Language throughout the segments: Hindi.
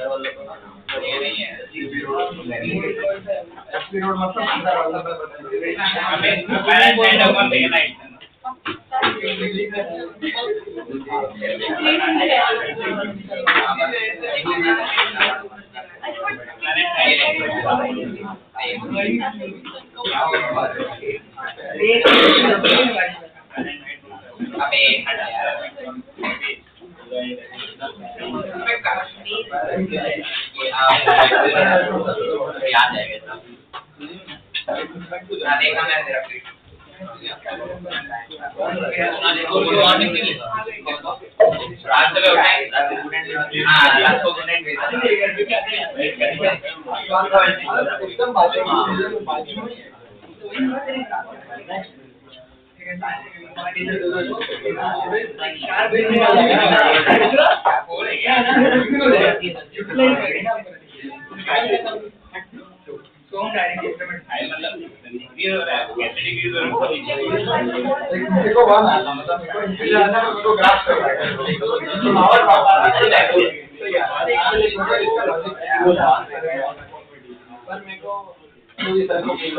ये नहीं है एसपी रोड मतलब अंदर वाला हमें बैलेंस साइड होगा मेन लाइट याद है देखा मैं तेरा गुड मॉर्निंग नहीं लिखा रात में उठाए रात को स्टूडेंट भेजा एकदम बाजू देखो वाला मतलब मेरे को इंतजार है मेरे को ग्राफ करना है और पर मेरे को पूरी तरह को नहीं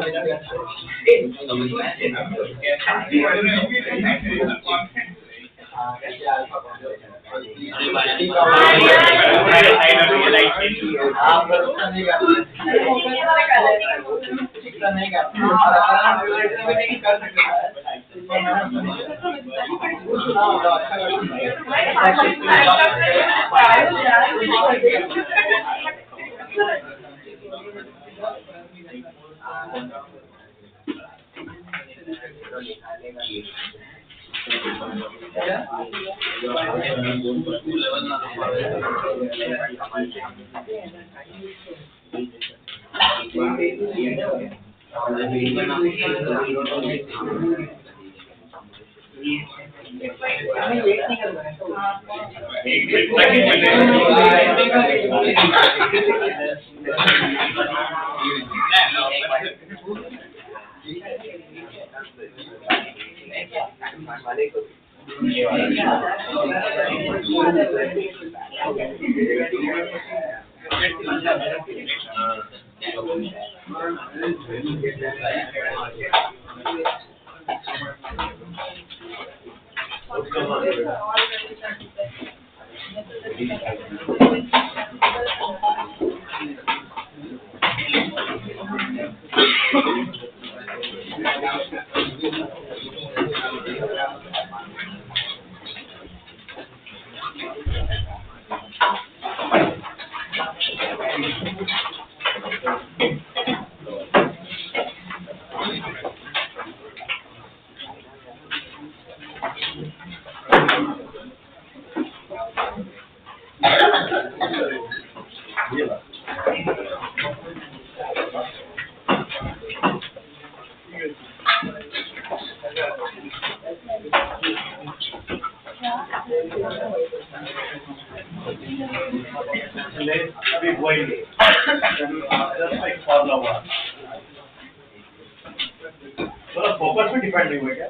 फोकस पे डिपेंड नहीं हुआ क्या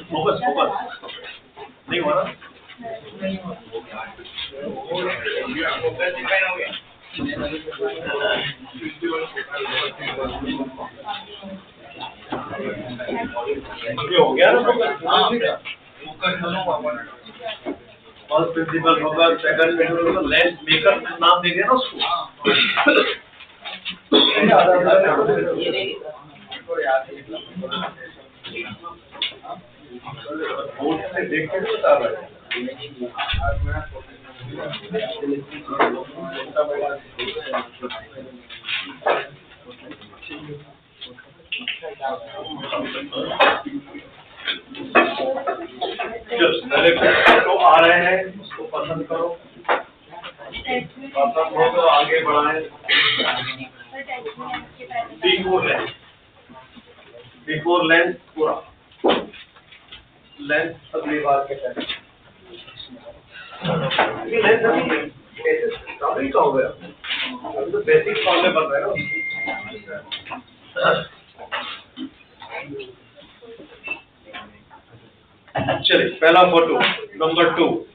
फोकस नहीं हुआ ना फोकस डिपेंड हो गया ये हो गया ना फोकस फर्स्ट प्रिंसिपल होगा सेकंड प्रिंसिपल लेंस मेकर नाम दे दिया ना उसको बोर्ड से देख के बता रहा है तो आ रहे हैं उसको पसंद करो पसंद हो तो आगे बढ़ाएं बिफोर लेंस पूरा लेंस अगली बार के टाइम ये लेंस अभी का हो गया अभी तो बेसिक फॉर्म में बन रहा है ना चलिए पहला photo Number 2,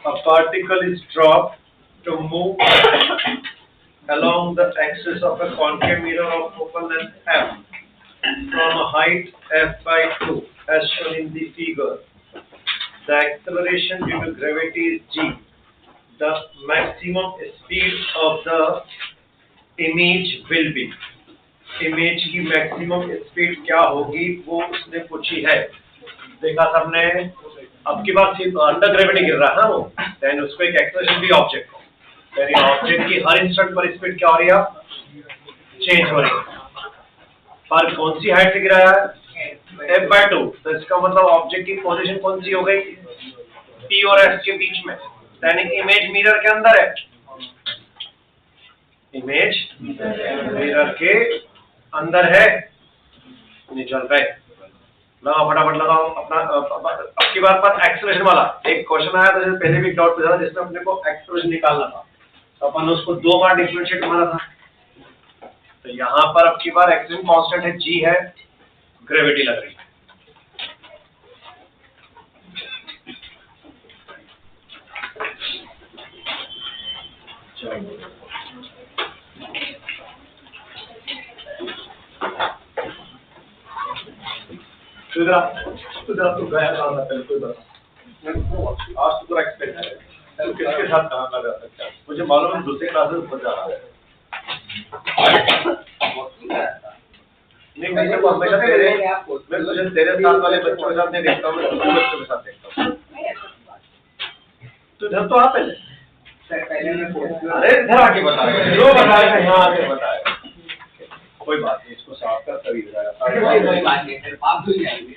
a particle is dropped to move along the axis of a concave mirror of focal length f from a height f by 2 as shown in the figure. The acceleration due to gravity is g. The maximum speed of the image will be. Image की मैक्सिमम स्पीड क्या होगी वो उसने पूछी है। देखा सबने, अब की बात सिर्फ अंडर ग्रेविटी गिर रहा है वो, देन उसको एक एक्सेलरेशन भी ऑब्जेक्ट हो, देन ऑब्जेक्ट की हर इंस्टेंट पर स्पीड क्या हो रही है, चेंज हो रही है। पर कौन सी हाइट से गिराया है, f/2, तो इसका मतलब ऑब्जेक्ट की पोजीशन कौन सी हो गई, p और s के बीच में, यानी इमेज मिरर के अंदर है, इमेज मिरर के अंदर है, नहीं चल रहा है। लगाओ फटाफट लगाओ अपना। अब की बार पर एक्सेलरेशन वाला एक क्वेश्चन आया था, जैसे पहले भी डाउट पूछा था जिसमें अपने को एक्सेलरेशन निकालना था, तो अपन ने उसको 2 बार डिफरेंशिएट मारा था। तो यहाँ पर अब की बार एक्सेलरेशन कांस्टेंट है g है, ग्रेविटी लग रही है। तो गया था पहले कोई बात आज तो पूरा एक्सपेक्ट है, तो किसके साथ कहाँ का जा सकता है, मुझे मालूम है दूसरे क्लासेस में जा रहा है। नहीं मैं तो हमेशा तेरे साथ वाले बच्चों के साथ नहीं देखता हूँ, मैं दूसरे बच्चों के साथ देखता हूँ। तो इधर तो आप अरे इधर आके बताया, जो बताया यहाँ आके बताया, कोई बात नहीं, इसको साफ कर तभी आप धुल जाएंगे।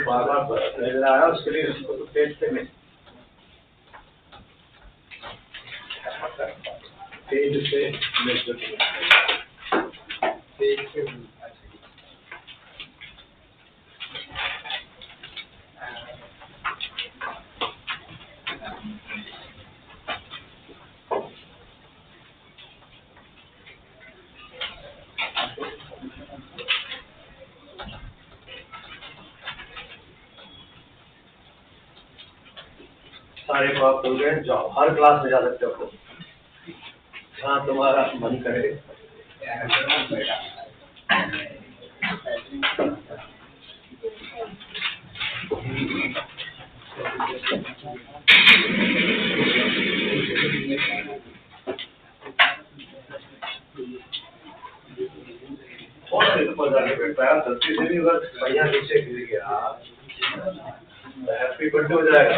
बार-बार आया उसके लिए उसको तो पेज से नहीं, पेज से पेज से सारे बात हो गए, जाओ हर क्लास में जा सकते हो जहाँ तुम्हारा मन करे। गलती से भी अगर बढ़िया नीचे गिर गया हैप्पी बर्थडे हो जाएगा।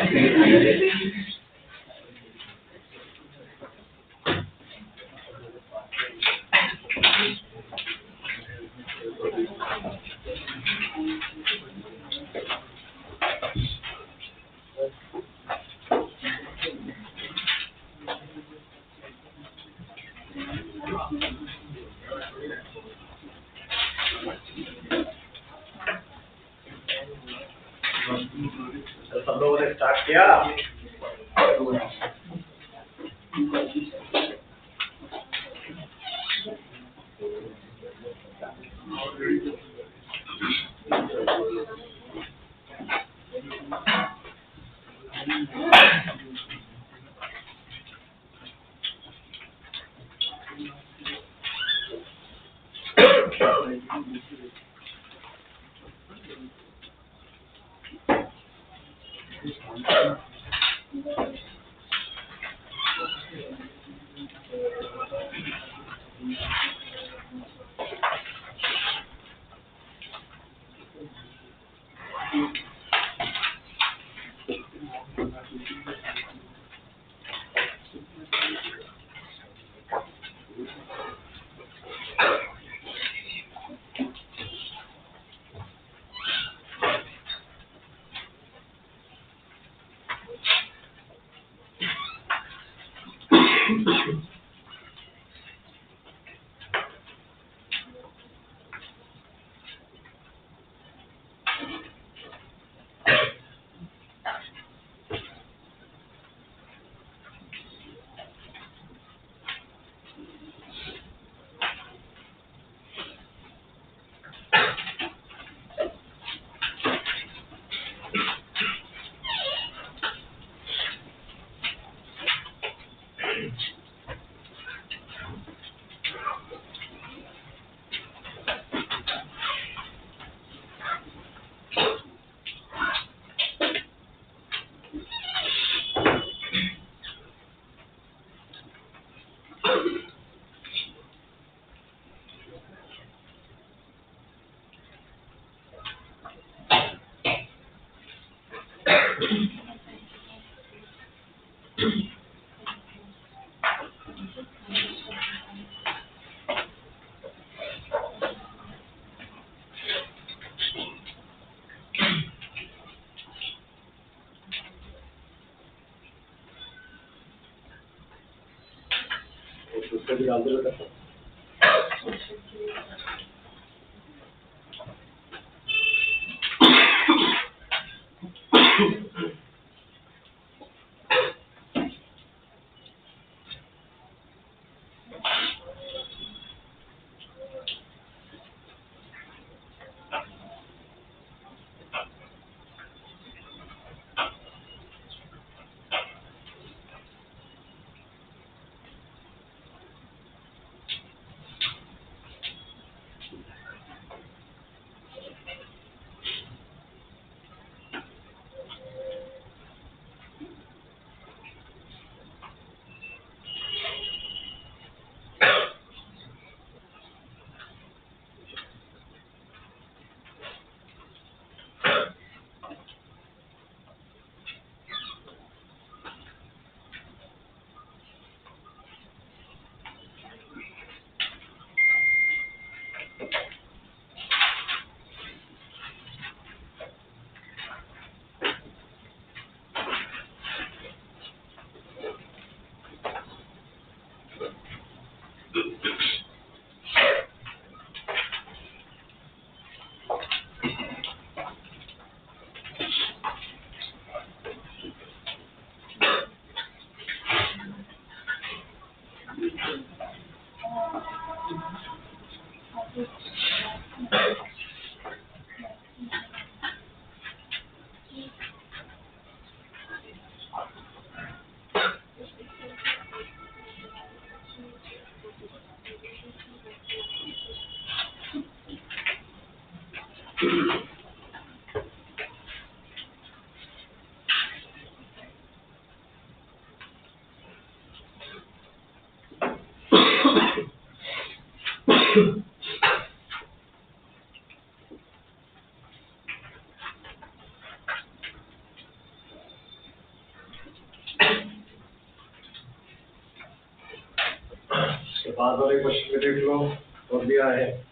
सब लोगों ने स्टार्ट किया। उसके बाद वाले क्वेश्चन में देख लो और दिया है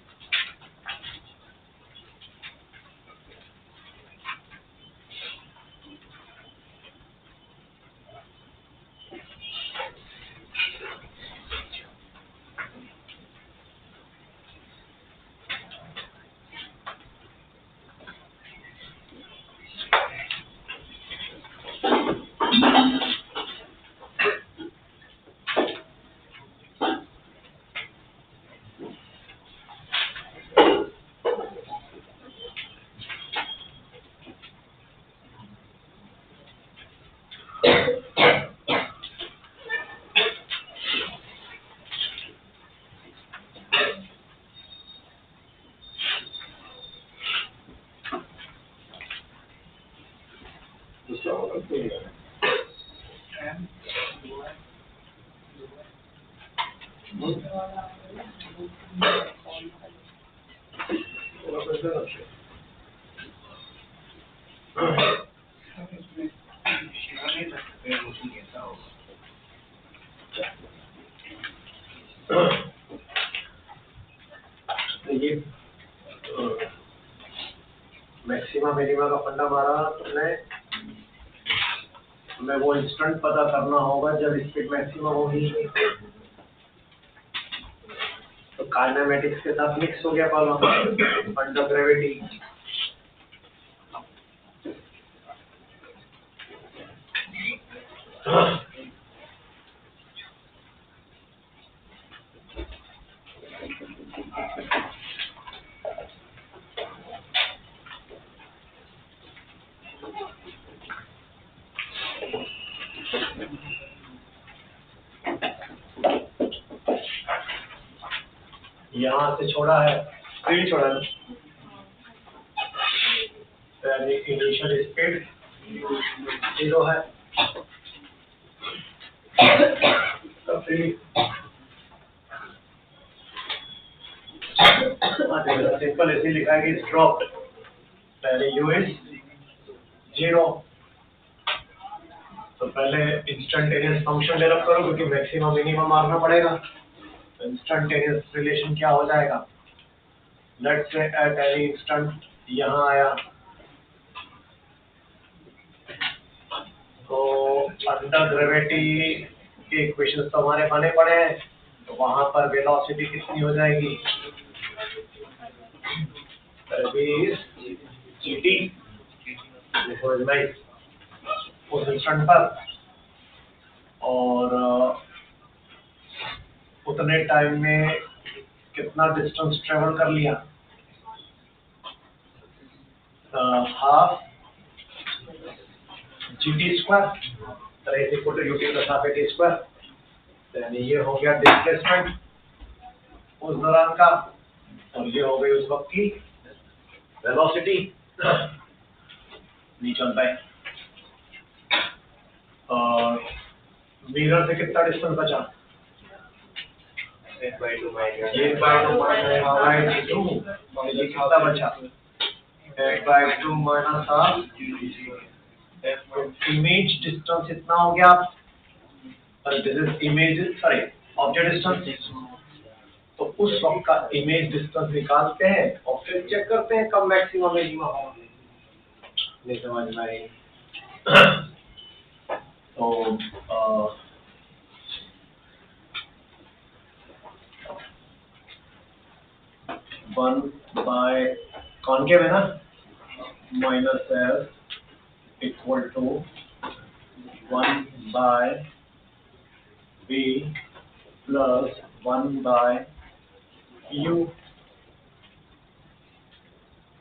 ये मैक्सिमा मिनिमा का फंडा मारा तुमने, हमें वो इंस्टेंट पता करना होगा जब स्पीड मैक्सिमम होगी तो काइनेमेटिक्स के साथ मिक्स हो गया कॉलम अंडर ग्रेविटी। यहाँ से छोड़ा है, स्पीड छोड़ा है, इनिशियल स्पीड 0 है, तो फिर सिंपल ऐसे लिखा है कि इज ड्रॉप्ड, पहले u इज 0, तो पहले इंस्टेंटेनियस फंक्शन डेवलप करो क्योंकि मैक्सिमम मिनिमम मारना पड़ेगा। इंस्टेंटेनियस रिलेशन क्या हो जाएगा, let's say at any instant यहाँ आया तो अंडर ग्रेविटी के इक्वेशंस तो हमारे बने पड़े हैं, तो वहां पर वेलोसिटी कितनी हो जाएगी, जीटी उस इंस्टेंट पर, और उतने टाइम में कितना डिस्टेंस ट्रेवल कर लिया, half GT square is equal to UT plus half AT square, यानी ये हो गया डिस्प्लेसमेंट उस दौरान का, और ये हो गई उस वक्त की वेलोसिटी। नहीं चल पाए, और मिरर से कितना डिस्टेंस बचा, 8/2 कितना बचा, 8/2 माइनस हाफ, इमेज डिस्टेंस इतना हो गया, this is image sorry object distance, तो उस वक्त का इमेज डिस्टेंस निकालते हैं और फिर चेक करते हैं कब मैक्सिमम मिनिमम होगा। नहीं समझ में आई, तो वन बाय कॉनकेव है ना, minus F equal to 1 by v plus 1 by u,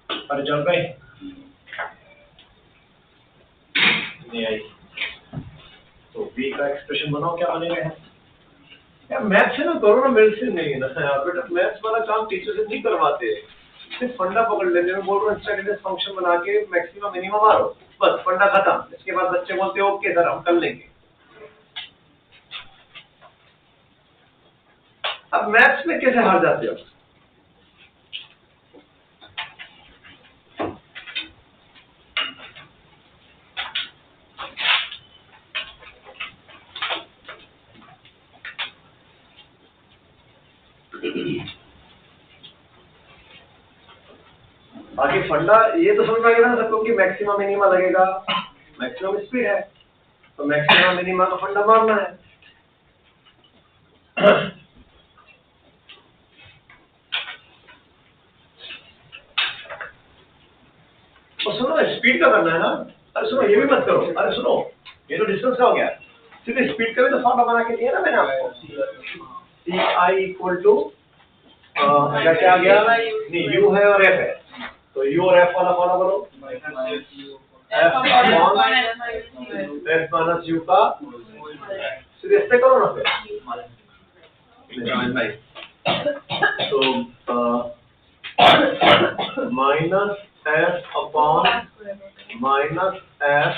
अरे चल गए नहीं आई, तो v का एक्सप्रेशन बनाओ, क्या बनेगा यार, मैथ्स है ना, करो ना, मेरे से नहीं है ना बेटा, मैथ्स वाला काम टीचर से नहीं करवाते, सिर्फ फंडा पकड़ लेने में बोल रहा हूँ, इंस्टेंटेनियस फंक्शन बना के मैक्सिमम मिनिमम मारो, बस फंडा खत्म, इसके बाद बच्चे बोलते हैं ओके सर हम कर लेंगे। अब मैथ्स में कैसे हार जाते हो, बाकी फंडा ये तो समझ में आ गया ना सबको कि मैक्सिमम मिनिमा लगेगा, मैक्सिमम स्पीड है तो मैक्सिमम मिनिमा का फंडा मारना है। तो सुनो स्पीड का करना है ना, अरे सुनो ये भी मत करो, अरे सुनो ये तो डिस्टेंस का हो गया, सीधे स्पीड का भी तो फॉर्मूला बना के दिया ना मैंने आपको, सी आई इक्वल टू क्या गया, नहीं यू है और एफ है, तो यू और एफ वाला फॉर्मूला बोलो, एफ माइनस यू का, सीधे इससे करो ना फिर, तो minus F upon minus F,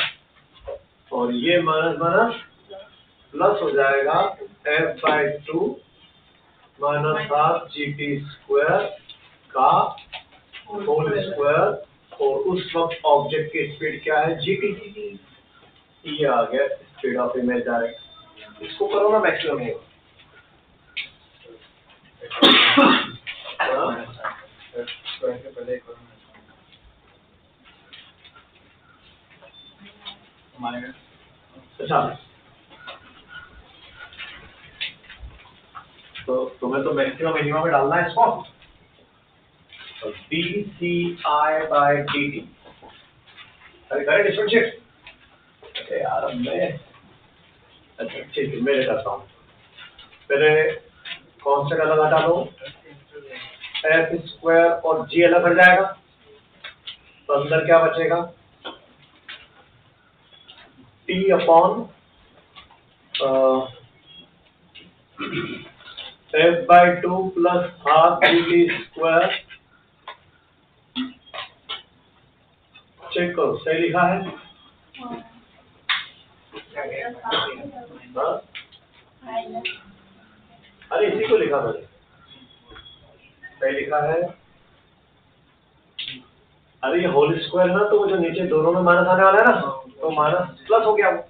और ये माइनस माइनस प्लस हो जाएगा F by 2 minus half G T square का होल स्क्वायर, और उस वक्त ऑब्जेक्ट की स्पीड क्या है जी टी, ये आ गया स्पीड ऑफ इमेज डायरेक्ट, इसको करो ना मैक्सिमम है। अच्छा तो तुम्हें तो मैक्सिमम मिनिमम में डालना है इसको, तो D C I by D T, अरे करें डिफरेंशिएट, अरे यार मैं, अच्छा ठीक है मैं करता हूँ, पहले कॉन्स्टेंट अलग हटा लो, एफ स्क्वायर और जी अलग हट जाएगा, तो अंदर क्या बचेगा, T upon F by 2 plus half G T square, check करो सही लिखा है, अरे इसी को लिखा मैंने, सही लिखा है अरे ये होल स्क्वायर ना, तो वो जो नीचे दोनों में माइनस आने वाला है ना, तो माइनस प्लस हो गया वो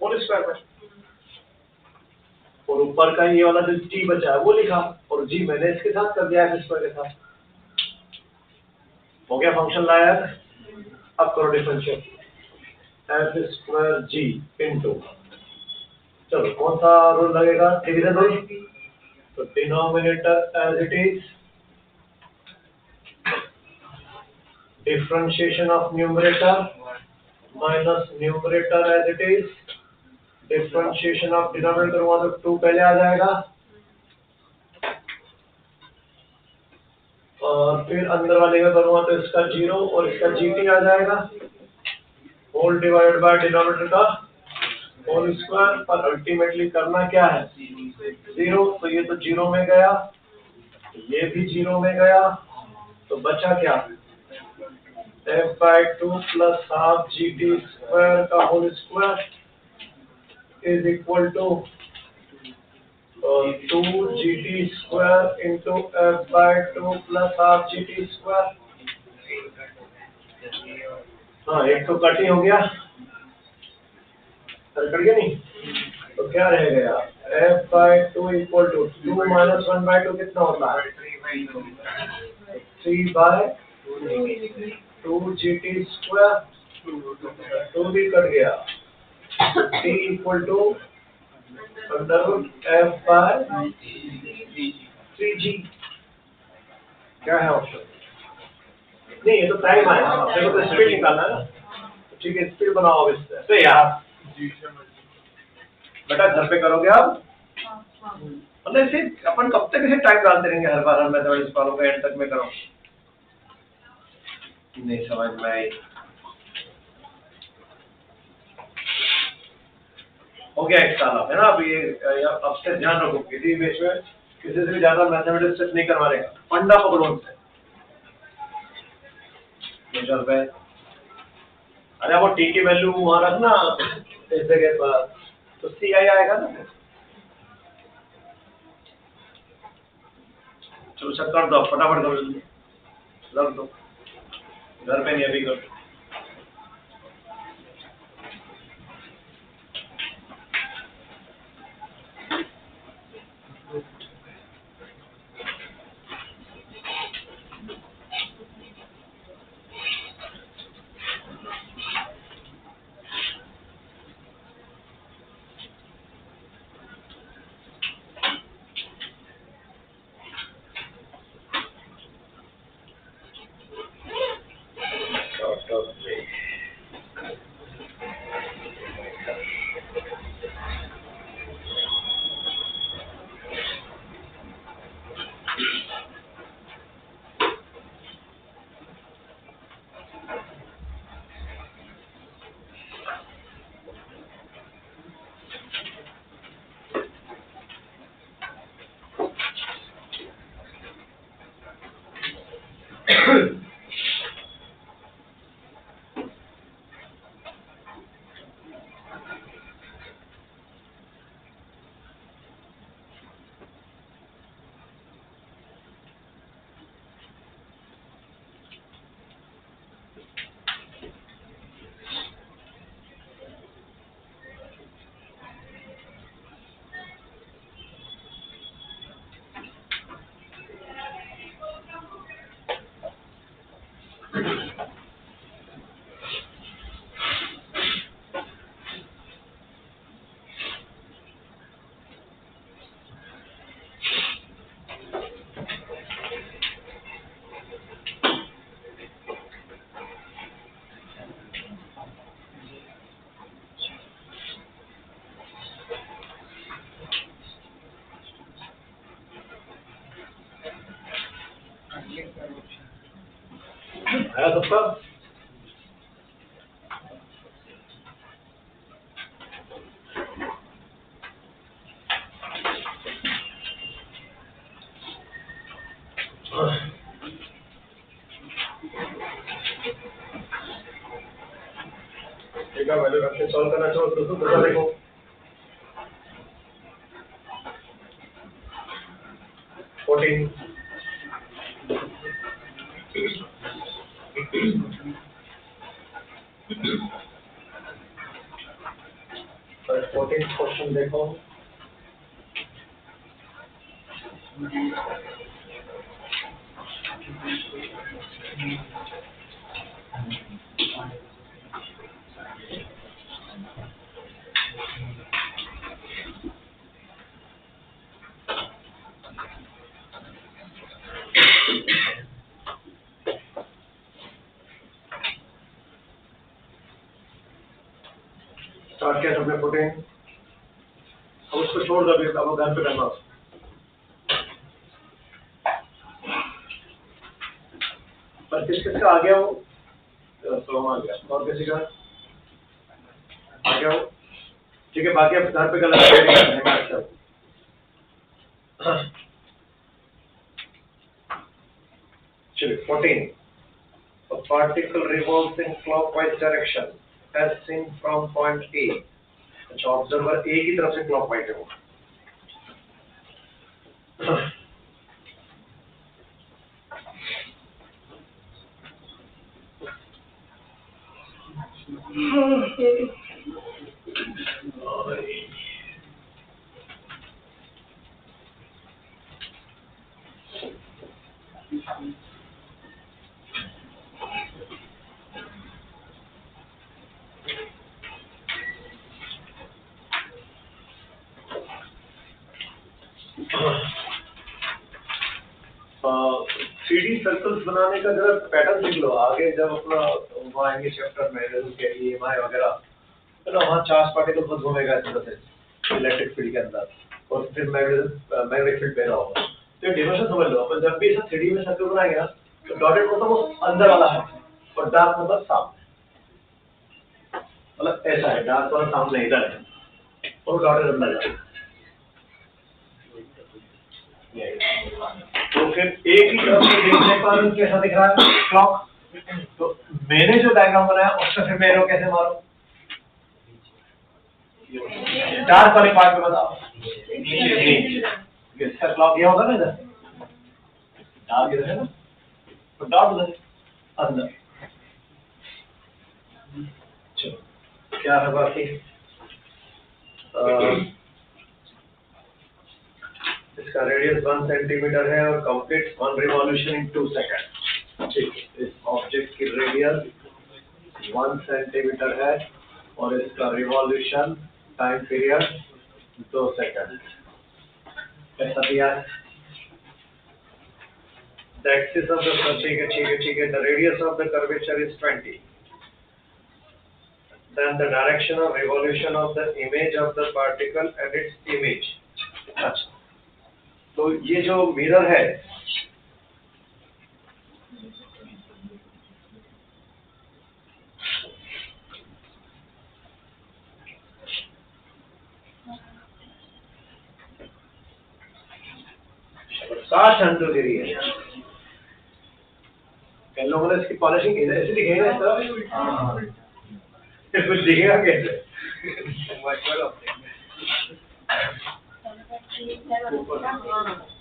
होल स्क्वायर में। और ऊपर का ये वाला जो t बचा है वो लिखा, और g मैंने इसके साथ कर दिया f स्क्वायर के साथ। हो गया फंक्शन लायर। अब करो differential, f square g into, चलो कौन सा रूल लगेगा, डिवीजन रूल। तो denominator as it is, differentiation of numerator minus numerator as it is, differentiation of denominator हुआ तो 2 पहले आ जाएगा, और फिर अंदर वाले में करूँगा तो इसका 0 और इसका gt आ जाएगा, होल डिवाइड बाय डिनोमिनेटर का होल स्क्वायर। पर अल्टीमेटली करना क्या है, 0, तो ये तो 0 में गया, ये भी 0 में गया, तो बचा क्या, f/2 plus half gt square का whole square is equal to 2gt square into f/2 plus half gt square. हाँ, एक तो कट ही हो गया, कट गया नहीं, तो क्या रह गया, f/2 इक्वल टू 2 माइनस 1/2 कितना होता है, 3/2gt स्क्वायर, 2 भी कट गया, t equal to under root f/3g। क्या है ऑप्शन, नहीं ये तो टाइम आया, अपने को तो स्पीड निकालना है ना, ठीक है स्पीड बनाओ अब इससे यार, बेटा घर पे करोगे आप, मतलब इसे अपन कब तक इसे टाइम डालते रहेंगे, हर बार मैथमेटिक्स वालों का एंड तक में करो, नहीं समझ में आई। हो गया एक साल है ना, अब ये अब से ध्यान रखो, किसी बेच में किसी से भी ज्यादा मैथमेटिक्स नहीं करवा रहेगा, फंडा पकड़ो उनसे। चल पे, अरे वो टी की वैल्यू वहां रखना इस जगह पर, तो सी आई आएगा ना। चलो सब कर दो, फटाफट कर दो, रख दो, घर पे नहीं अभी कर दो। आया सबका, ठीक है वैल्यू रख के सॉल्व करना चाहो तो दूसरा देखो, 14 क्वेश्चन देखो। स्टार्ट किया सबने फुटेंग, अब उसको छोड़ दो, अभी अब घर पे करना। पर किसका आ गया वो? तो आ गया, और किसी का आ गया वो? ठीक है, बाकी अब घर पे कर लेना। चलिए 14, a particle revolves in clockwise direction as seen from point A। अच्छा, ऑब्जर्वर ए की तरफ से क्लॉकवाइज है वो। थ्री डी सर्कल्स बनाने का जरा पैटर्न सीख लो, आगे जब अपना वहाँ आएंगे चैप्टर में के EMI वगैरह, तो ना वहाँ चार्ज पार्टिकल बहुत घूमेगा इस तरह से इलेक्ट्रिक फील्ड के अंदर, और फिर मैग्नेटिक फील्ड पैदा होगा। तो डिमेंशन समझ लो, अपन जब भी ऐसा 3D में सर्कल बनाएंगे ना, तो डॉटेड मतलब वो अंदर वाला है और डार्क मतलब सामने, मतलब ऐसा है, डार्क वाला सामने इधर है और डॉटेड अंदर है। तो फिर एक ही तरफ से देखने पर कैसा दिख रहा है क्लॉक, तो मैंने जो डायग्राम बनाया उसका फिर मैं एरो कैसे मारूं? डार्क वाले पार्ट में बताओ, इसका क्लॉक ये होगा ना, इधर डार्क इधर है ना, तो डॉट उधर अंदर। चलो क्या है बाकी, इसका रेडियस 1 सेंटीमीटर है और कंप्लीट 1 रिवॉल्यूशन इन 2 सेकंड। ठीक है, इस ऑब्जेक्ट की रेडियस 1 सेंटीमीटर है और इसका रिवॉल्यूशन टाइम पीरियड 2 सेकंड। कैसा दिया है? The axis of the ठीक है, the radius of the curvature is 20. Then the direction of revolution of the image of the particle and its image. अच्छा, तो ये जो मिरर है, साठ डिग्री है। कई लोगों ने इसकी पॉलिशिंग ऐसे दिखेगी ना, इस तरह कुछ दिखेगा कैसे?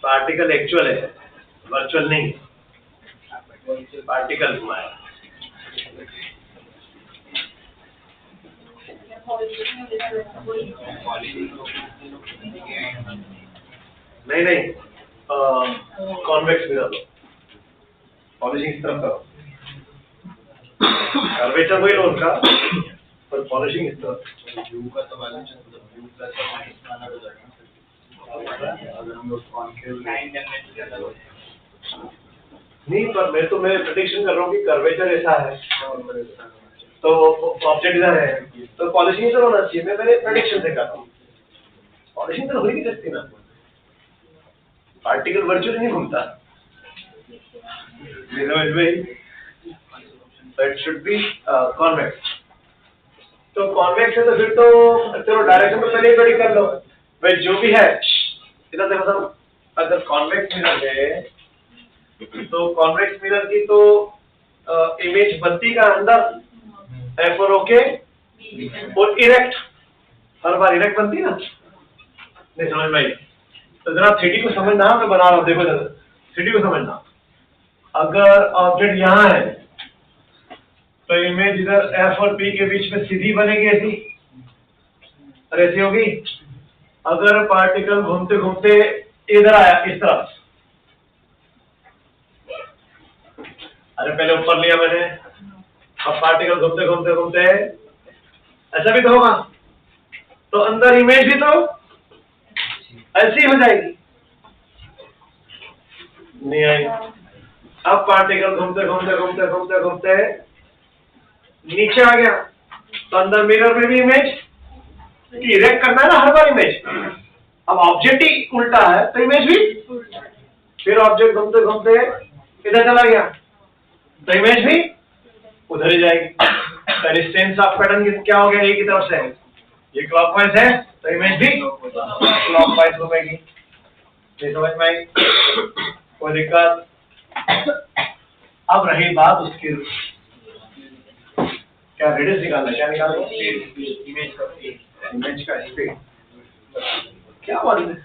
पार्टिकल एक्चुअल है, वर्चुअल नहीं, पार्टिकल घुमाया। नहीं, कॉन्वेक्स मिरर लो, पॉलिशिंग इस तरफ करो, कर्वेचर वही लो उनका, पर पॉलिशिंग इस तरफ। नहीं, पर मैं प्रेडिक्शन कर रहा हूँ कि कर्वेचर ऐसा है, तो ऑब्जेक्ट इधर है, तो पॉलिशिंग इधर होना चाहिए। मैंने प्रेडिक्शन से कर रहा हूँ, पॉलिशिंग तो हो ही नहीं सकती ना, पार्टिकल वर्चुअली नहीं घूमता, इट शुड बी कॉन्वेक्स। तो कॉन्वेक्स है तो फिर तो चलो डायरेक्शन तो पहले ही प्रेडिक्ट कर लो भाई, जो भी है इधर देखो सब। अगर कॉन्वेक्स मिरर है तो कॉन्वेक्स मिरर की तो इमेज बनती का अंदर एफर ओके और इरेक्ट, हर बार इरेक्ट बनती ना, नहीं समझ में आई? तो जरा 3D को समझना, मैं बना रहा हूँ, देखो जरा 3D को समझना। अगर ऑब्जेक्ट यहाँ है तो इमेज इधर F और P के बीच में सीधी बनेगी ऐसी, और ऐसी होगी, अगर पार्टिकल घूमते घूमते इधर आया इस तरफ, अरे पहले ऊपर लिया मैंने, अब पार्टिकल घूमते घूमते घूमते ऐसा भी तो होगा, तो अंदर इमेज भी तो ऐसी हो जाएगी, नहीं आएगी। अब पार्टिकल घूमते घूमते घूमते घूमते घूमते नीचे आ गया, तो अंदर मिरर में भी इमेज इरेक्ट करना है ना हर बार इमेज। अब ऑब्जेक्ट ही उल्टा है तो इमेज भी, फिर ऑब्जेक्ट घूमते घूमते इधर चला गया तो इमेज भी उधर ही जाएगी। तो डिस्टेंस ऑफ पैटर्न क्या हो गया, एक ही तरफ से, ये क्लॉकवाइज है तो इमेज भी क्लॉकवाइज घूमेगी। ये समझ में आई, कोई दिक्कत? अब रही बात उसकी, क्या रेडियस निकालना, क्या निकालना, इमेज का स्पीड, क्या मालूम है?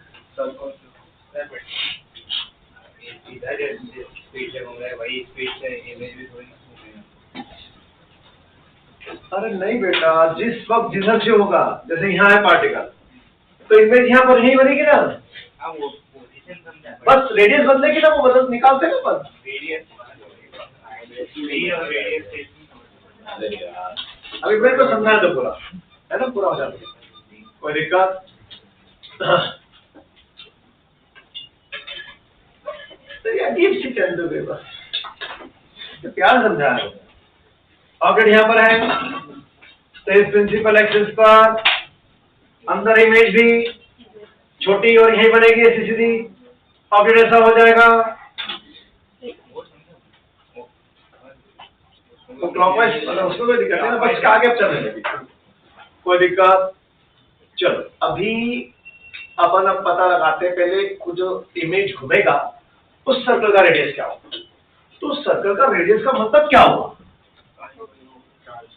अरे नहीं बेटा, जिस वक्त जिधर से होगा, जैसे यहाँ है पार्टिकल तो इमेज यहाँ पर यही बनेगी ना, बस रेडियस बदलेगी ना, वो बदल निकालते ना बस। अभी मैं तो समझाया तो पूरा है ना, पूरा हो जाता, कोई दिक्कत? तो ये अजीब सी चल दो बस, तो प्यार समझाया। ऑब्जेक्ट यहाँ पर है तो इस प्रिंसिपल एक्सिस पर अंदर इमेज भी छोटी और यही बनेगी ऐसी सीधी, ऑब्जेक्ट ऐसा हो जाएगा तो क्लॉकवाइज, मतलब उसको कोई दिक्कत नहीं, बस आगे अब चलने लगी, कोई दिक्कत? चलो अभी अपन अब पता लगाते हैं, पहले वो जो इमेज घूमेगा उस सर्कल का रेडियस क्या होगा, तो उस सर्कल का रेडियस का मतलब क्या होगा,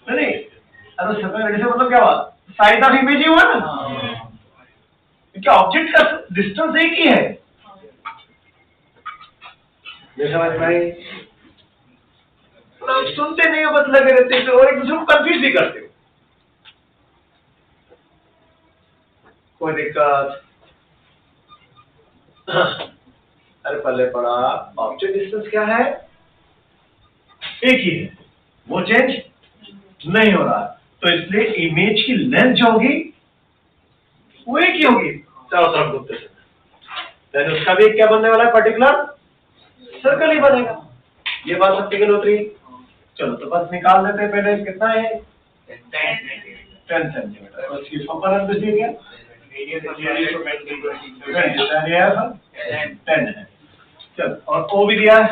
नहीं अरे सर्कल का रेडियस का मतलब क्या हुआ, साइड ऑफ इमेज ही हुआ ना, क्या ऑब्जेक्ट का डिस्टेंस एक ही है, ये समझ में आई? तो सुनते नहीं हो, बस लगे रहते हो और एक दूसरे को कंफ्यूज भी करते हो, कोई दिक्कत? अरे पहले पढ़ा, ऑब्जेक्ट डिस्टेंस क्या है, एक ही है, वो चेंज नहीं हो रहा, तो इसलिए इमेज की लेंथ जो होगी वो एक ही होगी चारों तरफ घूमते समय, उसका भी क्या बनने वाला है, पर्टिकुलर सर्कल ही बनेगा। ये बात सब टिकल उतरी? चलो तो बस निकाल देते हैं, पहले कितना है 10 सेंटीमीटर, उसकी अपर एंड दी गया 10 है, चलो और ओ भी दिया है,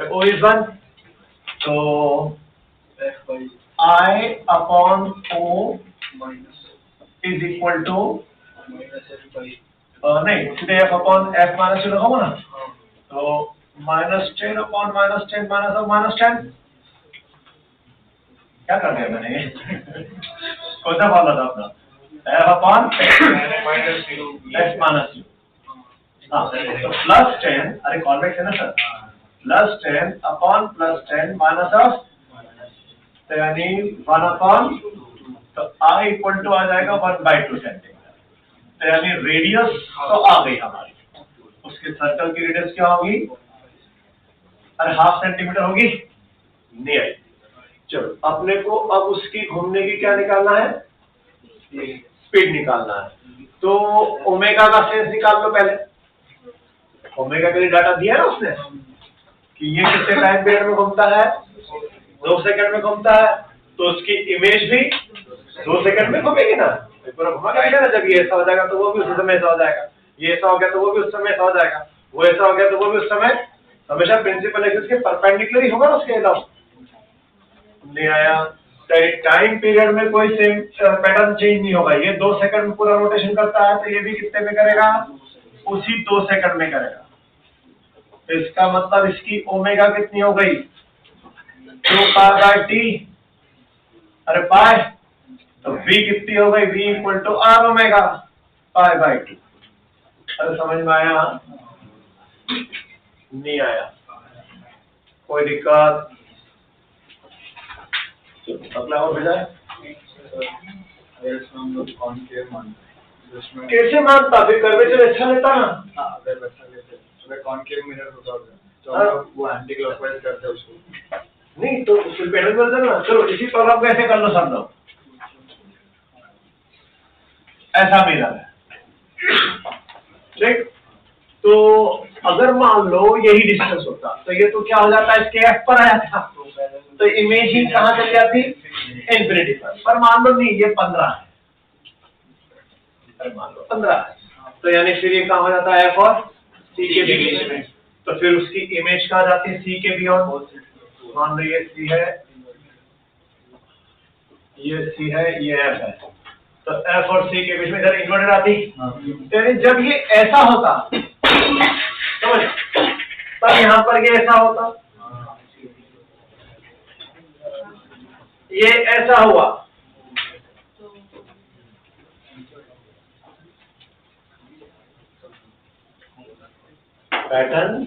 ओ इज 1, तो I upon O is equal to, नहीं सीधे F upon F minus U लगाओ ना, तो -10 अपॉन -10 माइनस ऑफ -10, क्या कर दिया मैंने कौन सा फॉर्मूला था अपना, F upon F minus you, हाँ तो +10, अरे कॉन्वेक्स है ना सर, +10 अपॉन +10 माइनस ऑफ, तो यानी 1 अपॉन, तो I इक्वल टू आ जाएगा 1/2 सेंटीमीटर, तो यानी रेडियस तो आ गई हमारी, उसके सर्कल की रेडियस क्या होगी, अरे ½ सेंटीमीटर होगी, नहीं आई। चलो अपने को अब उसकी घूमने की क्या निकालना है, स्पीड निकालना है, तो ओमेगा का सेंस निकाल लो पहले, ओमेगा के लिए डाटा दिया है ना उसने कि ये कितने टाइम पीरियड में घूमता है, 2 सेकंड में घूमता है, तो उसकी इमेज भी 2 सेकंड में घूमेगी ना, पूरा घुमा के ना, जब ये ऐसा हो जाएगा तो वो भी उसी समय ऐसा हो जाएगा, ये ऐसा हो गया तो वो भी उस समय ऐसा हो जाएगा, वो ऐसा हो गया तो वो भी उस समय, हमेशा प्रिंसिपल एक्सिस के परपेंडिकुलर ही होगा ना उसके अलावा, नहीं आया, टाइम पीरियड में कोई सेम पैटर्न चेंज नहीं होगा, ये 2 सेकंड में पूरा रोटेशन करता है तो ये भी कितने में करेगा, उसी 2 सेकंड में करेगा, तो इसका मतलब इसकी ओमेगा कितनी हो गई, 2π/t, अरे पाई, तो v कितनी हो गई, v equal to r omega π/2, अरे समझ में आया, नहीं आया, कोई दिक्कत? अगला और भेजा है, उसमें कैसे मानता? फिर कर्वेचर अच्छा लेता ना। अगर वैसा लेते अगर कॉनकेव मिरर होता तो हाँ। हम लोग वो एंटी क्लॉकवाइज करते उसको। नहीं तो फिर पैटर्न कर देना। चलो इसी प्रॉब्लम को ऐसे कर लो सब लोग। ऐसा मिरर है, ठीक? तो अगर मान लो यही डिस्टेंस होता तो ये तो क्या हो जाता है, इसके एफ पर आया था, तो इमेज ही कहाँ चली जाती? इंफिनिटी पर मान लो नहीं, ये 15 है, अरे मान लो 15 है, तो यानी फिर ये कहाँ हो जाता है, एफ और सी के बीच में। तो फिर उसकी इमेज कहाँ जाती है? सी के बियॉन्ड। मान लो ये सी है, ये सी है, ये एफ है, तो एफ और सी के बीच में इधर इन्वर्टेड आती। यानी जब ये ऐसा होता, समझ, तब यहाँ पर ये ऐसा होता, ये ऐसा हुआ, पैटर्न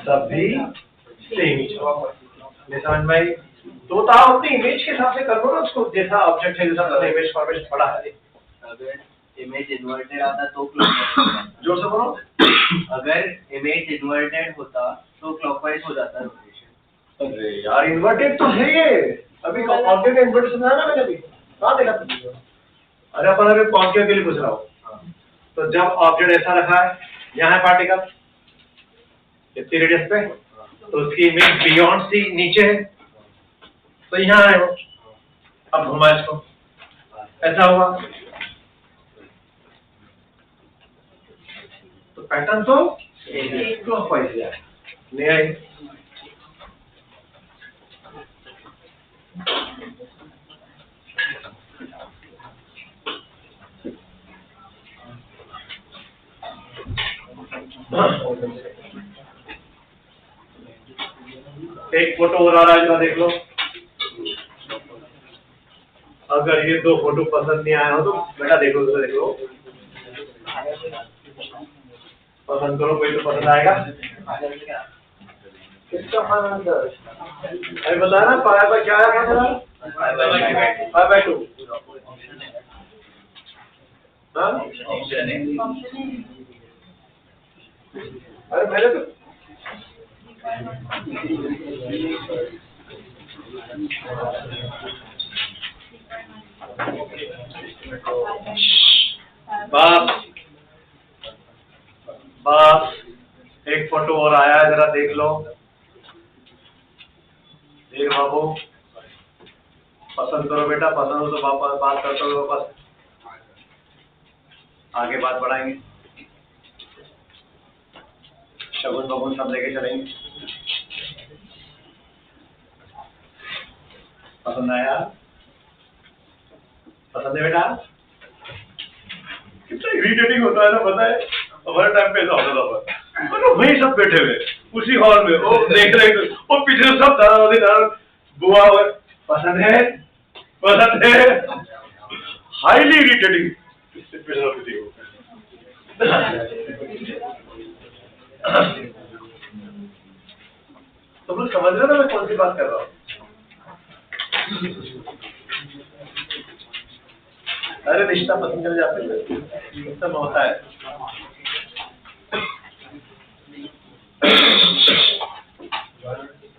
सब भी सेम ही समझ में आई? तो आप अपनी इमेज के हिसाब से कर लो ना उसको, जैसा ऑब्जेक्ट है, जैसा इमेज फॉर्मेशन पड़ा है। अगर इमेज इन्वर्टेड आता तो क्लॉकवाइज, जोर से बोलो। अगर इमेज इन्वर्टेड होता तो क्लॉकवाइज हो जाता रोटेशन। अरे यार इन्वर्टेड तो है ये, अभी कॉन्केव का इन्वर्टेड सुना है ना मैंने अभी, कहाँ देखा तुमने? अरे अपन अभी कॉन्केव के लिए पूछ रहा हूँ। तो जब ऑब्जेक्ट ऐसा रखा है, यहाँ है पार्टिकल इतनी रेडियस पे, तो उसकी इमेज बियॉन्ड सी नीचे है, तो यहाँ है वो। अब घुमा इसको, ऐसा हुआ, तो पैटर्न तो क्लॉकवाइज है, नहीं आई? एक फोटो और आ रहा है, जरा देख लो। अगर ये दो फोटो पसंद नहीं आया हो तो बेटा देखो, तो देख लो, पसंद करो, कोई तो पसंद आएगा। किसका फाइनल सर? अरे बताया ना, पाया पर क्या आया था? 5/2। हाँ? अरे मैंने तो बस बस एक फोटो और आया है, जरा देख लो। देख बाबू, पसंद करो बेटा, पसंद हो तो वापस बात करते हो, वापस आगे बात बढ़ाएंगे, शगुन बगुन सब लेके चलेंगे। पसंद आया? पसंद है बेटा? कितना इरिटेटिंग होता है ना, पता है? हमारे टाइम पे ऐसा होता था, और वही सब बैठे हुए उसी हॉल में, वो देख रहे थे, वो पीछे सब दादा बुआ हुआ, पसंद है, पसंद है, हाईली इरिटेटिंग। तुम लोग समझ रहे हो ना मैं कौन सी बात कर रहा हूँ? अरे रिश्ता पसंद कर जाते हैं, सब होता है।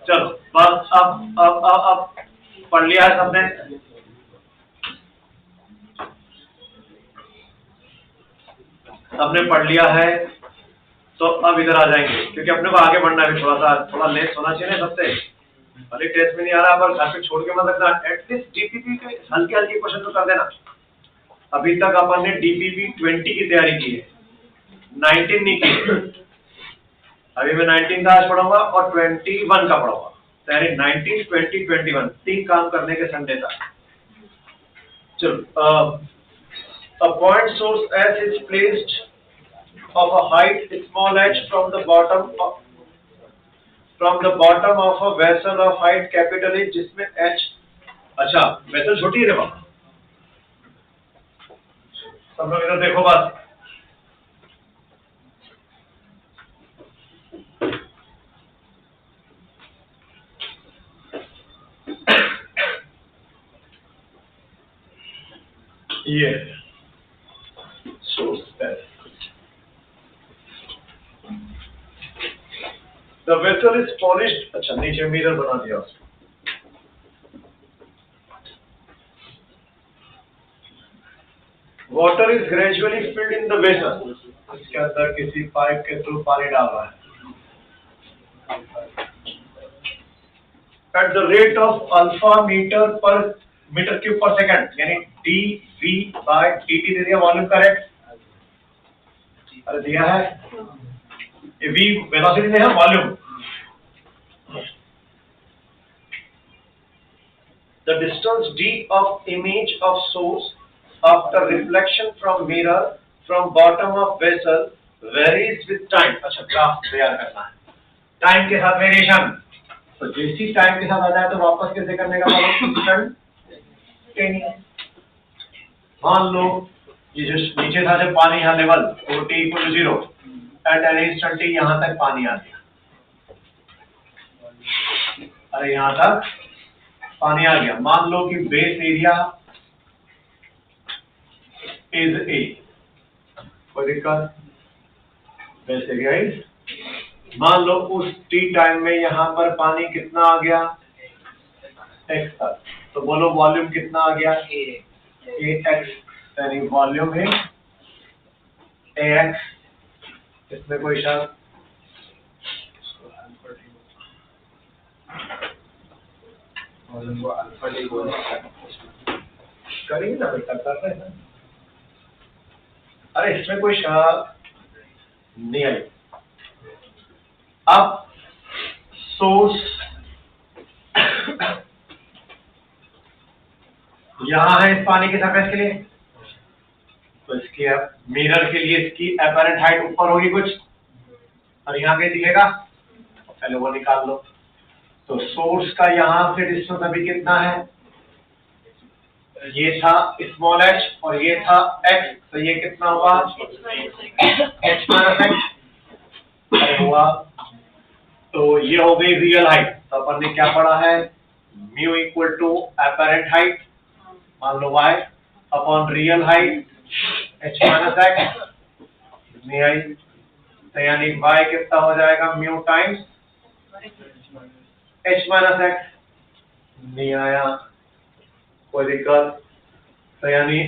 चलो बस, अब पढ़ लिया है सबने? सबने पढ़ लिया है, तो अब इधर आ जाएंगे, क्योंकि अपने को आगे बढ़ना है, थोड़ा लेट होना चाहिए सबसे। भले टेस्ट में नहीं आ रहा, पर घर पे छोड़ के मत रखना, एटलीस्ट डीपीपी के हल्के हल्के क्वेश्चन तो कर देना। अभी तक अपन ने डीपीपी 20 की तैयारी की है, 19 नहीं की। अभी मैं 19 का आज पढ़ूंगा और 21 का पढ़ूंगा, यानी 19, 20, 21 तीन काम करने के संडे तक। चलो, a point source S is placed of a height small h from the bottom of a vessel of height capital H, जिसमें h, अच्छा वेसल छोटी है बाबा, सब लोग इधर देखो बस। ये द वेसल इज पॉलिश्ड, अच्छा नीचे मिरर बना दिया उसने। Water is gradually filled in the vessel, इसके अंदर किसी पाइप के थ्रू पानी डाल रहा है at the rate of alpha meter cube per second, यानी dV by dt दे दिया, वॉल्यूम करेक्ट, अरे दिया है, ये V वेलोसिटी नहीं है, volume. The distance d of image of source after reflection from mirror from bottom of vessel varies with time, अच्छा ग्राफ तैयार करना है, टाइम के साथ वेरिएशन, तो जैसी टाइम के साथ आ जाए तो वापस कैसे करने का मतलब मान लो ये जो नीचे था जब पानी यहाँ लेवल तो t equal to 0 at an instant t यहाँ तक पानी आ गया, अरे यहाँ तक पानी आ गया, मान लो कि बेस एरिया इज a, कोई दिक्कत, बेस एरिया इज, मान लो उस t टाइम में यहाँ पर पानी कितना आ गया x तक, तो बोलो वॉल्यूम कितना आ गया ax, यानी वॉल्यूम है ax, इसमें कोई शक, करेंगे ना बेटा, कर रहे हैं, अरे इसमें कोई शक नहीं आई। अब सोर्स यहां है इस पानी के सरफेस के लिए, तो इसकी मिरर के लिए इसकी अपैरेंट हाइट ऊपर होगी कुछ, और यहाँ पे दिखेगा, पहले वो निकाल लो, तो सोर्स का यहां से डिस्टेंस अभी कितना है, ये था स्मॉल h और ये था x, तो ये कितना हुआ h माइनस x हुआ, तो ये हो गई रियल हाइट, तो अपन ने क्या पढ़ा है, mu equal to apparent height, मान लो y upon real height h minus x, नहीं आई, तो यानी y कितना हो जाएगा mu times h minus x, नहीं आया, कोई दिक्कत, तो यानी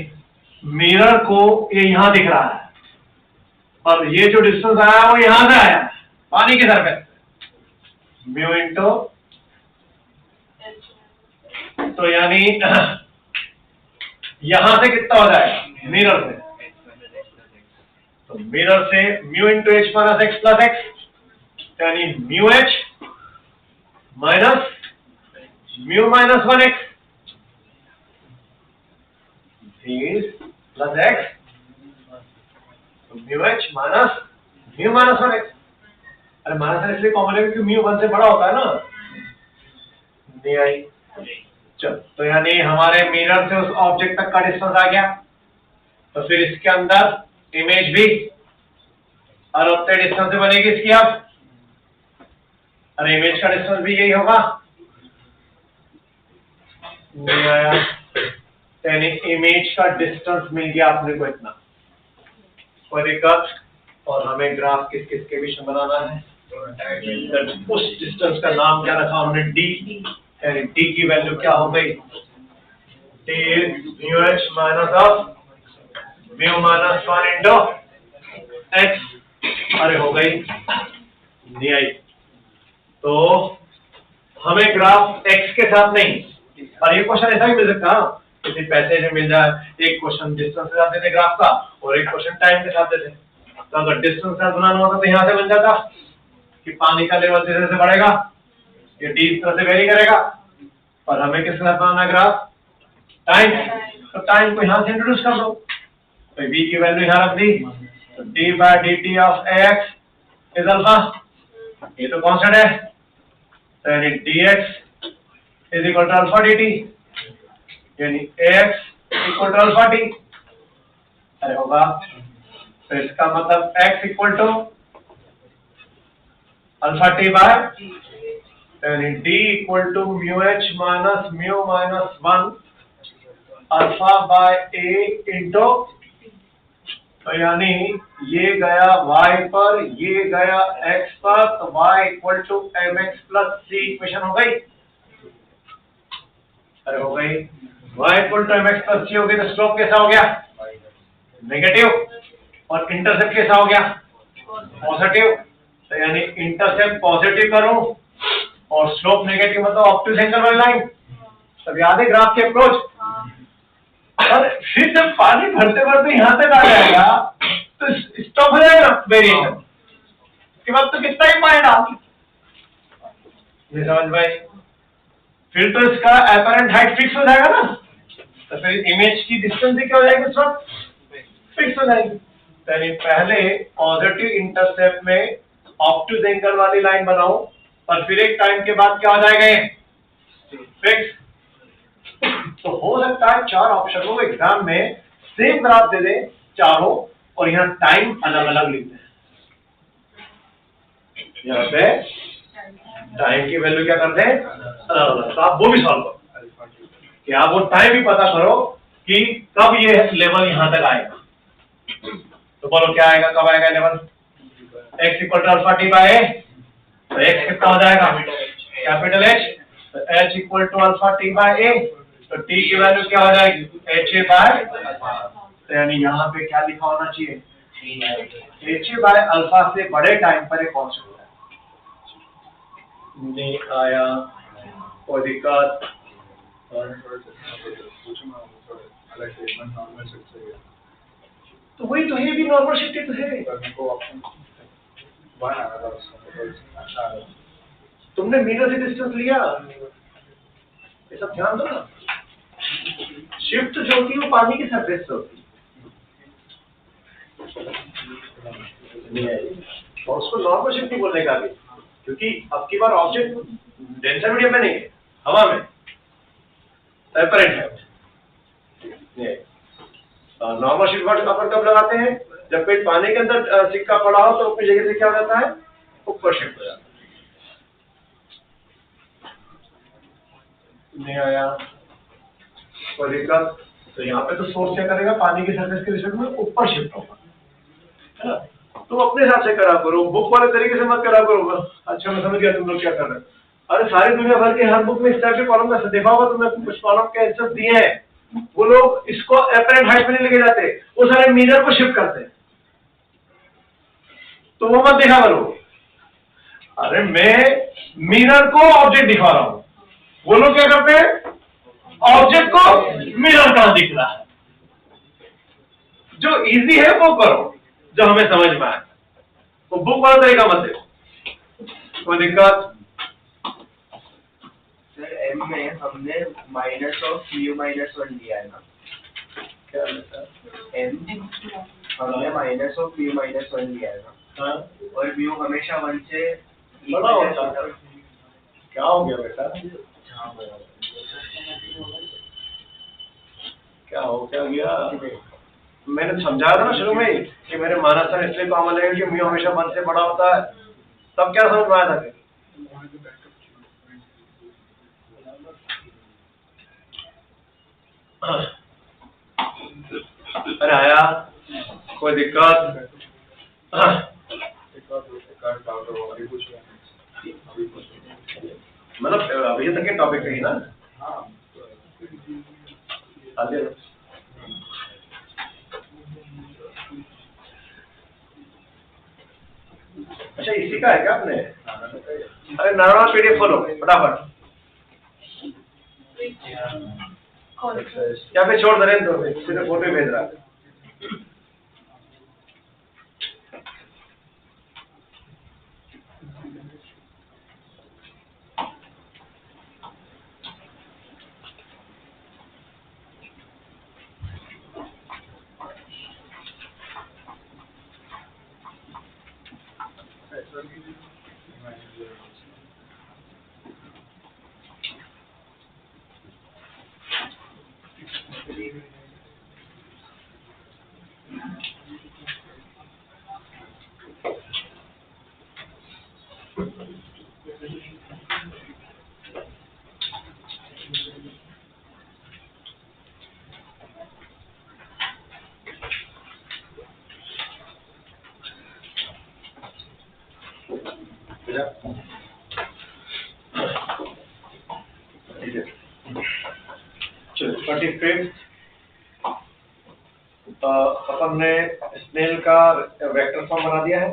मिरर को ये यहां दिख रहा है, और ये जो डिस्टेंस आया वो यहां से आया पानी के सरफेस, म्यू इंटू, तो यानी यहां से कितना हो जाएगा मिरर से, तो मिरर से mu into H minus x plus x, यानी mu H minus mu minus 1x plus x, तो mu H minus mu minus 1x, अरे माइनस इसलिए कॉमन है क्योंकि म्यू 1 से बड़ा होता है ना, नहीं आई, चल, तो यानी हमारे मिरर से उस ऑब्जेक्ट तक का डिस्टेंस आ गया, तो फिर इसके अंदर इमेज भी और उतने डिस्टेंस से बनेगी इसकी, अब अरे इमेज का डिस्टेंस भी यही होगा, नहीं आया, यानी इमेज का डिस्टेंस मिल गया अपने को इतना, कोई दिक्कत, और हमें ग्राफ किस किस के बीच में बनाना है, उस डिस्टेंस का नाम क्या रखा हमने d, यानी d की वैल्यू क्या हो गई, d mu h minus of mu minus 1 into x, अरे हो गई, नहीं आई, तो हमें ग्राफ x के साथ नहीं, और ये क्वेश्चन ऐसा भी मिल सकता है, किसी पैसे में मिल जाए, एक क्वेश्चन डिस्टेंस के साथ देते ग्राफ का और एक क्वेश्चन टाइम के साथ देते, तो अगर डिस्टेंस के साथ बनाना होता तो यहाँ से बन जाता कि पानी का लेवल जैसे जैसे बढ़ेगा ये डी इस तरह से वेरी करेगा, और हमें किसके साथ बनाना ग्राफ, टाइम, तो टाइम को यहाँ से इंट्रोड्यूस कर दो, तो v की वैल्यू यहाँ रख दी, तो d by dt of ax is alpha, ये तो कांस्टेंट है, तो यानी dx is equal to alpha dt, यानी ax equal to alpha t, अरे होगा, तो इसका मतलब x equal to alpha t by, यानी d equal to mu h minus mu minus 1 alpha by a into तो यानी ये गया y पर, ये गया x पर, तो y equal to mx plus c equation हो गई। अरे हो गई, y equal to mx plus c हो गई, तो स्लोप कैसा हो गया? नेगेटिव। और इंटरसेप्ट कैसा हो गया? पॉजिटिव। तो यानी इंटरसेप्ट पॉजिटिव करूं और स्लोप नेगेटिव, मतलब ऑब्टयूज एंगल वाली लाइन। तब याद है ग्राफ की अप्रोच। और फिर जब पानी भरते भरते यहाँ तक आ जाएगा तो स्टॉप हो जाएगा वेरिएशन। उसके बाद तो कितना ही पाएगा, ये समझ भाई। फिर तो इसका अपरेंट हाइट फिक्स हो जाएगा ना, तो फिर इमेज की डिस्टेंस भी क्या हो जाएगी? सब फिक्स हो जाएगी। यानी पहले पॉजिटिव इंटरसेप्ट में ऑब्टयूज एंगल वाली लाइन बनाओ, और फिर एक टाइम के बाद क्या हो जाएगा? ये फिक्स। तो हो सकता है 4 ऑप्शन हो एग्जाम में, सेम ग्राफ दे दें चारों, और यहाँ टाइम अलग अलग लिख दें। यहाँ पे टाइम की वैल्यू क्या कर दें? अलग अलग। तो आप वो भी सॉल्व करो कि आप वो टाइम भी पता करो कि कब ये लेवल यहाँ तक आएगा। तो बोलो क्या आएगा, कब आएगा level? x equal to alpha T by A. तो x कितना हो जाएगा? Capital H। तो h equal to alpha T by A, तो t की वैल्यू क्या हो जाएगी? ha by. तो यानी यहाँ पे क्या लिखा होना चाहिए? ha बाय अल्फा से बड़े टाइम पर एक कांस्टेंट होता है। नहीं आया कोई दिक्कत? तो वही तो, ये भी नॉर्मल शिफ्ट तो है। तुमने मीटर से डिस्टेंस लिया, ये सब ध्यान दो ना। शिफ्ट जो होती है वो पानी की सरफेस से होती है, और उसको नॉर्मल शिफ्ट नहीं बोलने का भी, क्योंकि अब की बार ऑब्जेक्ट डेंसर मीडियम में नहीं है, हवा में अपरेंट है। नॉर्मल शिफ्ट वर्ड अपन कब लगाते हैं? जब कोई पानी के अंदर सिक्का पड़ा हो तो अपनी जगह से क्या हो जाता है? ऊपर शिफ्ट हो जाता है। नहीं आया कोई दिक्कत? तो यहाँ पे तो सोर्स क्या करेगा? पानी की सरफेस के रिस्पेक्ट में ऊपर शिफ्ट होगा, है ना? तुम अपने हिसाब से करा करो, बुक वाले तरीके से मत करा करो। अच्छा मैं समझ गया तुम लोग क्या कर रहे हो। अरे सारी दुनिया भर के हर बुक में इस टाइप के कॉलम का देखा होगा तुमने, कुछ कॉलम के आंसर दिए हैं, वो लोग इसको अपरेंट हाइट में नहीं लेके जाते, वो सारे मिरर को शिफ्ट करते हैं। तो वो मत देखा करो। अरे मैं मिरर को ऑब्जेक्ट दिखा रहा हूं, वो लोग क्या करते हैं? ऑब्जेक्ट को मिरर कहां दिख रहा है। जो इजी है वो करो, जो हमें समझ में आए। वो बुक वाला तरीका मत देखो। कोई दिक्कत? सर एम में हमने -(mu-1) लिया है ना? क्या सर? एम हमने -(mu-1) लिया है ना? हाँ? और म्यू हमेशा 1 से बड़ा होता है। क्या हो गया बेटा? क्या गया? मैंने समझाया था ना शुरू में ही कि मेरे मानस सर इसलिए कॉमन है कि म्यू हमेशा 1 से बड़ा होता है। तब क्या समझ में आया था? अरे आया कोई दिक्कत? मतलब अभी तक के टॉपिक पे ही ना? आगे अच्छा इसी का है क्या आपने? अरे नॉर्मल पीडीएफ खोलो फटाफट, या फिर छोड़ दे तो सीधे फोटो भेज रहा है। चलो 25th अपन ने स्नेल का वेक्टर फॉर्म बना दिया है,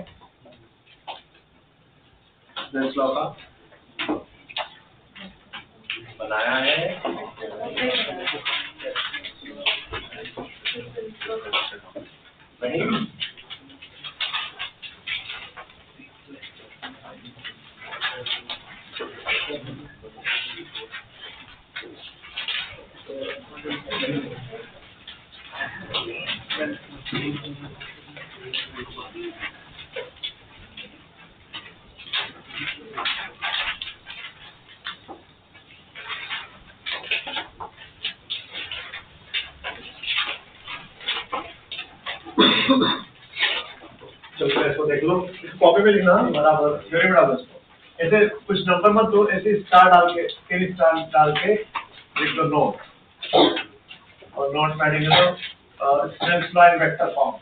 स्नेल्स लॉ का बनाया है। नहीं चलो इसको देख लो, कॉपी में लिखना बराबर, वेरी बराबर। ऐसे कुछ नंबर मत दो, ऐसे स्टार डाल के, तीन स्टार डाल के लिख दो नोट, और नोट में लिख दो Snell's law in vector form.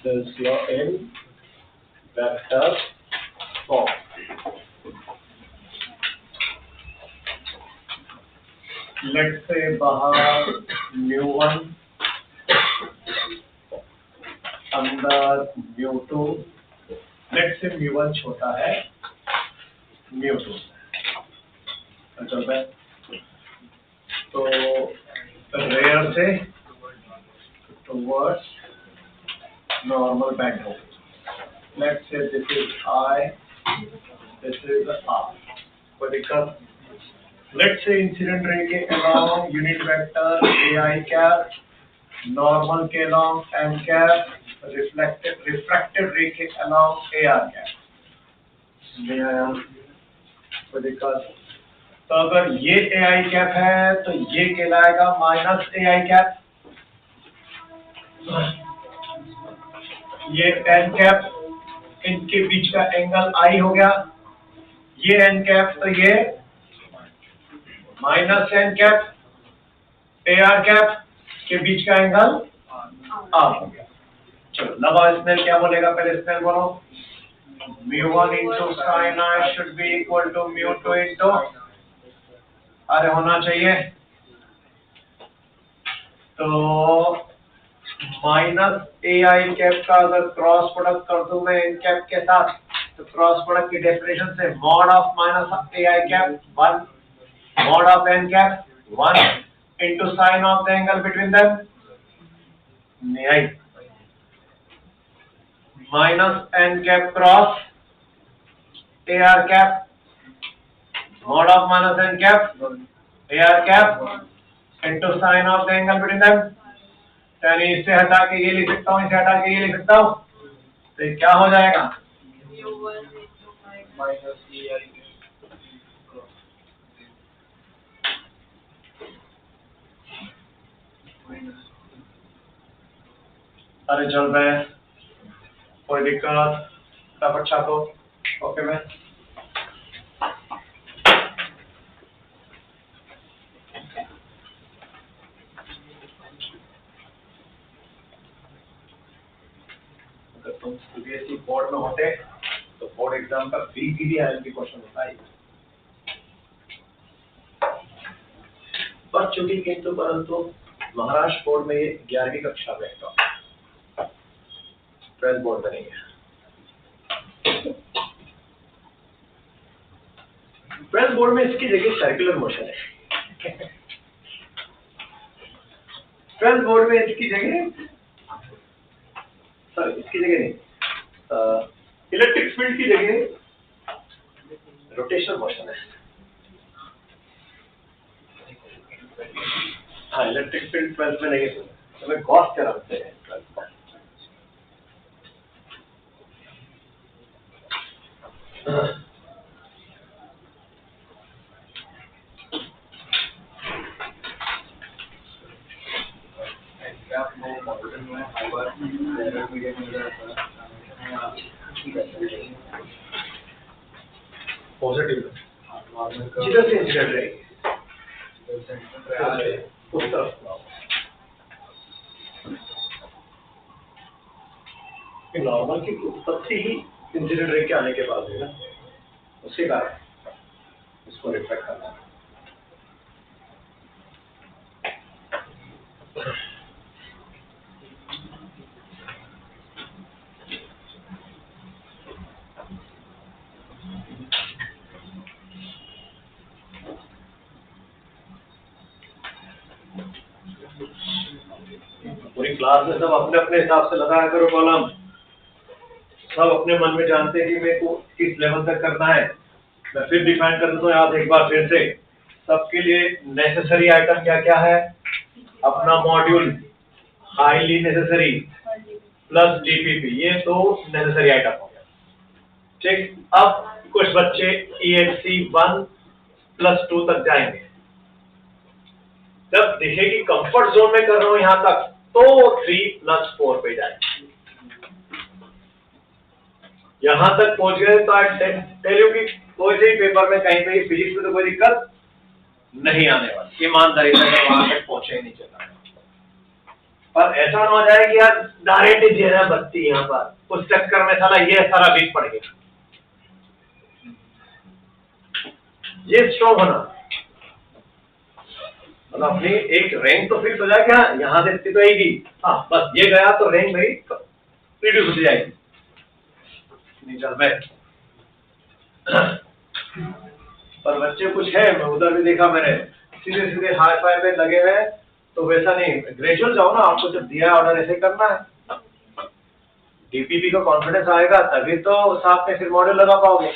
Snell's law in vector form. Let's say बाहर mu1 अंदर mu2, let's say mu1 छोटा है mu2 चलता है, तो रेयर से towards normal band hole. Let's say this is I, this is R. कोई दिक्कत? Let's say incident ray के along unit vector AI cap, normal के along M cap, refracted ray के along AR cap. नहीं आया? कोई दिक्कत? तो अगर ये AI cap है तो ये कहलाएगा माइनस AI cap, ये एन कैप, इनके बीच का एंगल आई हो गया, ये एन कैप तो ये minus N cap, A R cap के बीच का एंगल आर हो गया। चलो लगा स्नेल क्या बोलेगा, पहले स्नेल बोलो, mu1 into sin I should be equal to mu2 into, अरे होना चाहिए, तो माइनस ए आई कैप का अगर क्रॉस प्रोडक्ट कर दूं मैं एन कैप के साथ, तो क्रॉस प्रोडक्ट की डेफिनेशन से mod of minus A I cap 1, mod of N cap 1 into sine of the angle between them, नहीं आई, minus N cap cross A R cap, mod of minus N cap A R cap into sine of the angle between them. यानी इससे हटा के ये लिख सकता हूँ, इसे हटा के ये लिख सकता हूँ, तो ये क्या हो जाएगा, माइनस ए आई। अरे चल रहे हैं, कोई दिक्कत, तब अच्छा तो ओके में तुम सीबीएसई बोर्ड में होते तो बोर्ड एग्जाम का बीपीडी आईएमपी क्वेश्चन होता है, बच चुकी किंतु परंतु महाराष्ट्र बोर्ड में ये 11वीं कक्षा में है, 12th बोर्ड में नहीं है। 12th बोर्ड में इसकी जगह सर्कुलर मोशन है, 12th बोर्ड में इसकी जगह, सॉरी इसकी जगह नहीं, इलेक्ट्रिक फील्ड की जगह रोटेशनल मोशन है। हाँ इलेक्ट्रिक फील्ड 12th में नहीं है, तो मैं गॉस थ्योरम से है 12th में। पॉजिटिव नॉर्मल का जिधर से इंसिडेंट रहेगी सेंटर उस तरफ आओ। नॉर्मल की उत्पत्ति ही इंसिडेंट रे के आने के बाद है ना, उसके कारण इसको रिफ्लेक्ट करना है। पूरी क्लास में सब अपने अपने हिसाब से लगाया करो कॉलम, सब अपने मन में जानते हैं कि मेरे को किस लेवल तक करना है। मैं फिर डिफाइन कर देता हूँ याद एक बार फिर से, सबके लिए नेसेसरी आइटम क्या क्या है, अपना module, highly necessary plus DPP, ये दो नेसेसरी आइटम हो गया। ठीक, अब कुछ बच्चे EXC 1+2 तक जाएंगे। जब देखे कि कंफर्ट जोन में कर रहा हूं यहां तक, तो 3+4 पे जाएंगे। यहां तक पहुंच गए तो आज टेल यू कि कोई से पेपर में कहीं पे फिजिक्स में तो कोई दिक्कत नहीं आने वाली, ईमानदारी से वहां तक पहुंचे ही नहीं चला। पर ऐसा ना हो जाए कि यार डायरेक्ट ही दे रहा बत्ती यहाँ पर, उस चक्कर में साला ये सारा बीच पड़ गया। ये स्ट्रॉन्ग होना, मतलब अपनी एक रैंक तो फिक्स हो जाए क्या, यहाँ से स्थित होगी, हाँ बस ये गया तो रैंक मेरी रिड्यूस हो जाएगी। नहीं चल मैं पर बच्चे कुछ है, मैं उधर भी देखा मैंने, सीधे सीधे हाई फाई पे लगे हुए, तो वैसा नहीं, ग्रेजुअल जाओ ना, आपको जब दिया ऑर्डर ऐसे करना है। डीपीपी का कॉन्फिडेंस आएगा तभी तो साथ में फिर मॉडल लगा पाओगे,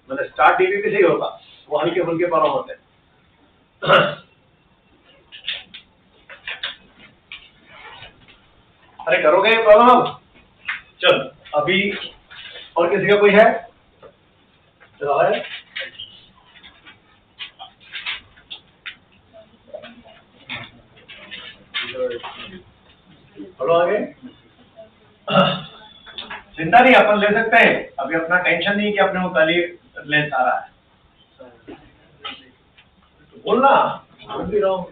मतलब स्टार्ट डीपीपी से ही होगा, वो हल्के फुल्के पर होते हैं। अरे करोगे ये प्रॉब्लम अब? चल अभी और किसी का कोई है? चलो है बोलो आगे। चिंता नहीं, अपन ले सकते हैं, अभी अपना टेंशन नहीं कि अपने को कल ही लेंस आ रहा है। तो बोलना बोल भी रहा हूँ।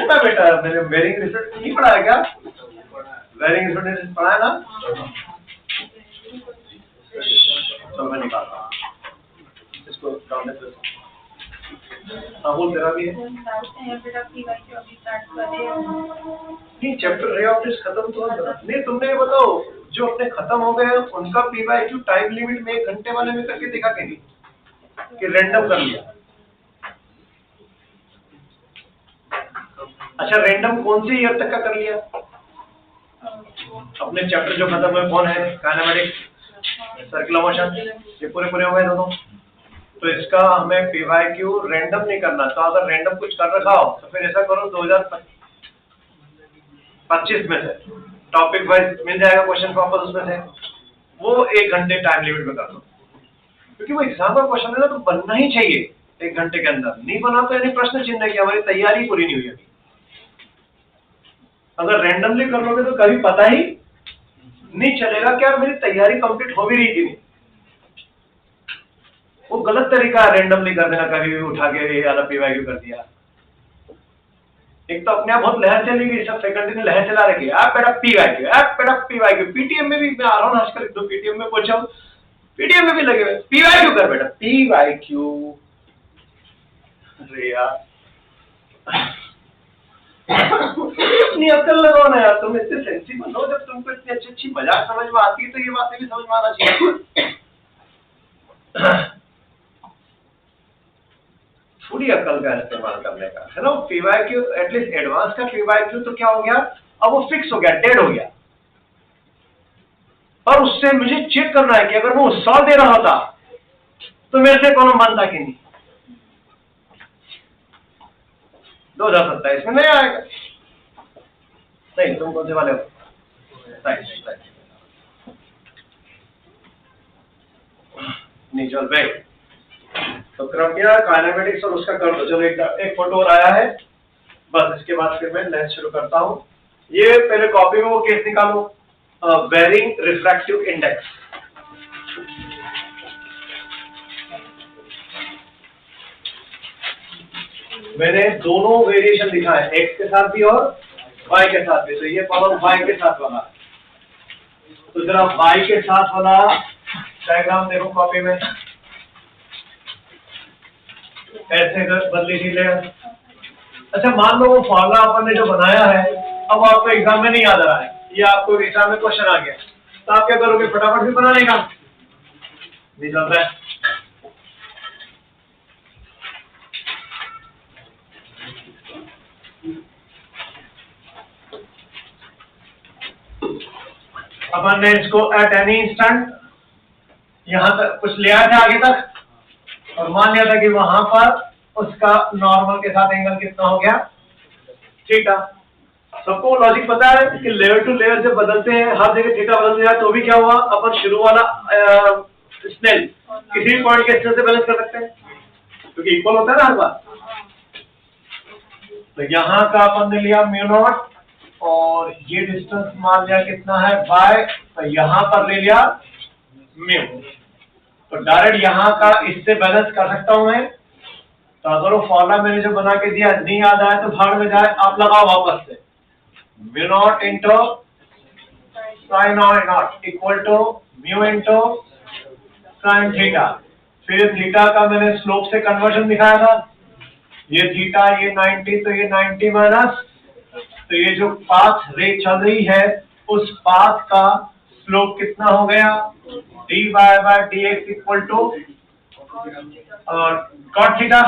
ना बेटा, मैंने वेरिंग रिजल्ट नहीं पढ़ाया क्या? वेरिंग रिजल्ट पढ़ाया ना? तो मैं निकालता हूँ इसको, हाँ बोल, तेरा भी है नहीं चैप्टर रे ऑफ दिस खत्म तो नहीं। तुमने ये बताओ जो अपने खत्म हो गए उनका PYQ टाइम लिमिट में 1 घंटे वाले में करके देखा कि नहीं, कि रैंडम कर लिया? अच्छा रैंडम कौन सी ईयर तक का कर लिया? अपने चैप्टर जो खत्म हुए कौन है, काइनेमेटिक्स, सर्कुलर मोशन, ये पूरे पूरे हो गए दोनों। तो इसका हमें PYQ रैंडम नहीं करना, तो अगर रैंडम कुछ कर रखा हो तो फिर ऐसा करो 2025 में से टॉपिक वाइज मिल जाएगा क्वेश्चन प्रॉपर, उसमें से वो 1 घंटे टाइम लिमिट में कर दो, क्योंकि वो एग्जाम का क्वेश्चन है ना, तो बनना ही चाहिए 1 घंटे के अंदर। नहीं बना तो यानी प्रश्न चिन्ह की हमारी तैयारी पूरी नहीं हुई अभी। अगर रैंडमली कर लोगे तो कभी पता ही नहीं चलेगा कि यार मेरी तैयारी कंप्लीट हो भी रही थी नहीं। वो गलत तरीका है रैंडमली कर देना, कभी भी उठा के ये वाला PYQ कर दिया। एक तो अपने आप बहुत लहर चली गई, सब फैकल्टी ने लहर चला रखी है, आप बेटा PYQ, आप बेटा PYQ। PTM में भी मैं आ रहा हूँ आजकल, 2 PTM में पूछा, PTM में भी लगे हुए PYQ कर बेटा PYQ। अरे यार इतनी अक्ल लगाओ ना यार, तुम इतने सेंसिबल हो, जब तुमको इतनी अच्छी अच्छी मजाक समझ में आती है तो ये बातें भी समझ में आना चाहिए। थोड़ी अक्ल का इस्तेमाल करने का है ना। PYQ एटलीस्ट एडवांस का PYQ तो क्या हो गया, अब वो फिक्स हो गया, डेड हो गया। और उससे मुझे चेक करना है कि अगर वो 100 दे रहा होता तो मेरे से कौन मानता कि नहीं। 2027 में नहीं आएगा। नहीं, तुम कौन से वाले हो? नहीं चल भाई, तो कृपया काइनेमेटिक्स और उसका कर दो। चलो एक फोटो और आया है, बस इसके बाद फिर मैं लेंथ शुरू करता हूँ। ये पहले कॉपी में वो केस निकालो, वेरिंग रिफ्रैक्टिव इंडेक्स। मैंने दोनों वेरिएशन लिखा है, एक्स के साथ भी और वाई के साथ भी। तो ये प्रॉब्लम वाई के साथ वाला, तो जरा वाई के साथ वाला डायग्राम देखो कॉपी में। ऐसे बदली थी लेयर। अच्छा मान लो वो फॉर्मूला अपन ने जो बनाया है अब आपको एग्जाम में नहीं याद आ रहा है, ये आपको एग्जाम में क्वेश्चन आ गया, तो आप क्या करोगे, फटाफट भी बनाने का नहीं चलता है। अपन ने इसको एट एनी इंस्टेंट यहां तक कुछ ले आया था आगे तक और मान लिया था कि वहां पर उसका नॉर्मल के साथ एंगल कितना हो गया, थीटा। सबको लॉजिक पता है कि लेयर टू लेयर जब बदलते हैं हर जगह थीटा बदल जाए तो भी क्या हुआ, अपन शुरू वाला स्नेल किसी पॉइंट के स्नेल से बैलेंस कर सकते हैं क्योंकि इक्वल होता है ना हर बार। तो यहाँ का अपन ने लिया म्यू नॉट और ये डिस्टेंस मान लिया कितना है y, तो यहाँ पर ले लिया म्यू। तो डायरेक्ट यहाँ का इससे बैलेंस कर सकता हूं मैं। तो अगर वो फॉर्मूला मैंने जो बना के दिया नहीं याद आया तो भाड़ में जाए, आप लगाओ वापस से, म्यू नॉट इंटू साइन और nought equal to mu into sine theta. फिर थीटा का मैंने स्लोप से कन्वर्जन दिखाया था, ये थीटा ये 90, तो ये 90 माइनस, तो ये जो पाथ रे चल रही है उस पाथ का स्लोप कितना हो गया, dy बाय dx equal to cot theta.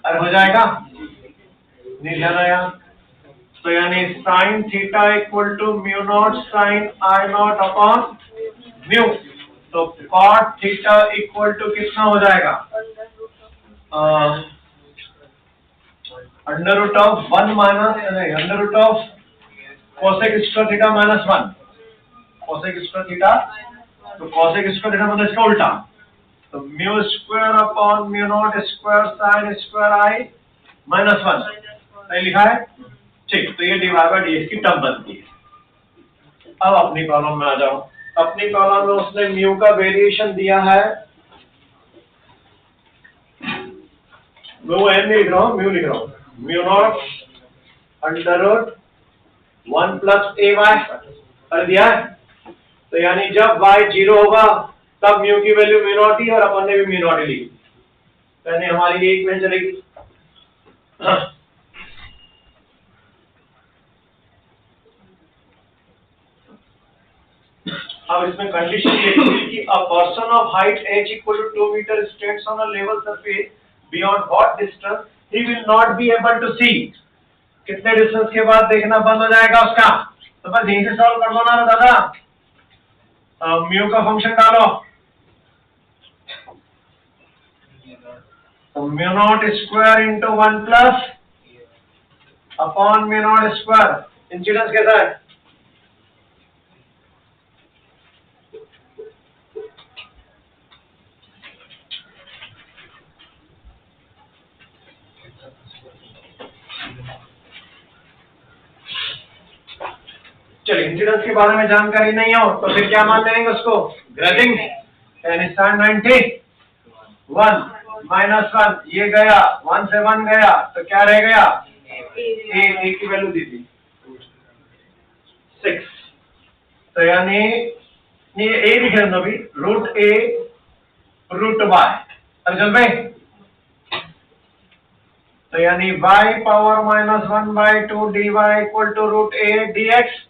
अरे हो जाएगा, नहीं ध्यान आया, तो यानी sine theta equal to mu naught sine I naught upon mu. तो कॉट थीटा इक्वल टू कितना हो जाएगा, under root of 1 minus under root of cosec square theta minus 1, cosec square theta, तो कोसेक स्क्वायर थीटा मतलब इसका उल्टा, तो mu square upon mu naught square sine square आई माइनस 1, सही लिखा है, ठीक। तो ये डिवाइड बाय डी की टर्म बनती है। अब अपनी प्रॉब्लम में आ जाओ। अपनी प्रॉब्लम में उसने म्यू का वेरिएशन दिया है, मैं वो एन नहीं लिख रहा हूँ, म्यू लिख रहा हूँ, mu naught under root 1 plus A Y कर दिया है। तो यानी जब y 0 होगा तब म्यू की वैल्यू म्यू नॉट ही, और अपन ने भी म्यू नॉट ही लिखी, यानी हमारी एक में चलेगी। अब इसमें कंडीशन ये थी कि a person of height h equal to 2 metre stands on a level surface beyond what distance he will not be able to see. कितने डिस्टेंस के बाद देखना बंद हो जाएगा उसका, तो बस यहीं से सॉल्व कर लो ना दादा। म्यू का फंक्शन डालो, तो mu naught square into 1 plus upon mu naught square, incidence कैसा है, चलिए इंसिडेंस के बारे में जानकारी नहीं हो तो फिर क्या मान लेंगे उसको, ग्रेडिंग, यानी साइन 90 1 माइनस 1, ये गया 1 से 1 गया तो क्या रह गया, ए की वैल्यू दी थी 6, तो यानी ये ए लिखे ना भी, root A root Y, Arjun भाई, तो यानी y power minus 1/2 dy equal to root A dx।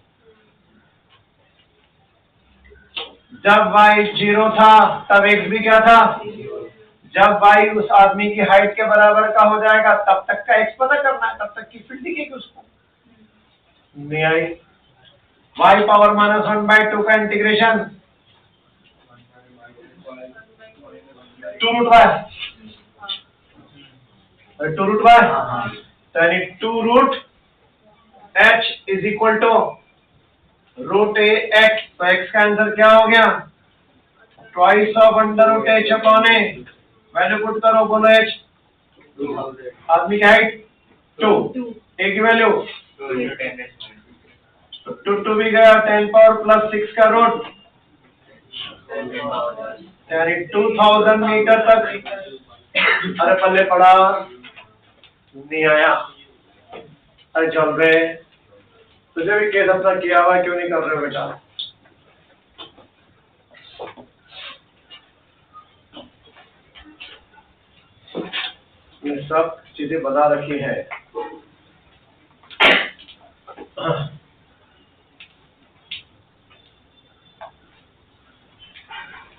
जब y 0 था तब x भी क्या था, जब y उस आदमी की हाइट के बराबर का हो जाएगा तब तक का x पता करना है, तब तक की फील्ड दिखेगी उसको, नहीं आई। y पावर माइनस 1/2 का integration 2 root y, 2 root y, तो यानी 2 root h is equal to root A X, तो x का आंसर क्या हो गया, twice of under root h upon A, value put करो, बोलो h, आदमी की हाइट 2 A की वैल्यू 2 into 10 raised to 2 भी गया 10 पावर प्लस 6 का रूट 10,000. यानी 2000 मीटर तक। अरे पल्ले पड़ा नहीं आया। अरे चल रहे तुझे भी केस अपना किया हुआ है, क्यों नहीं कर रहे हो बेटा? ये सब चीजें बता रखी है।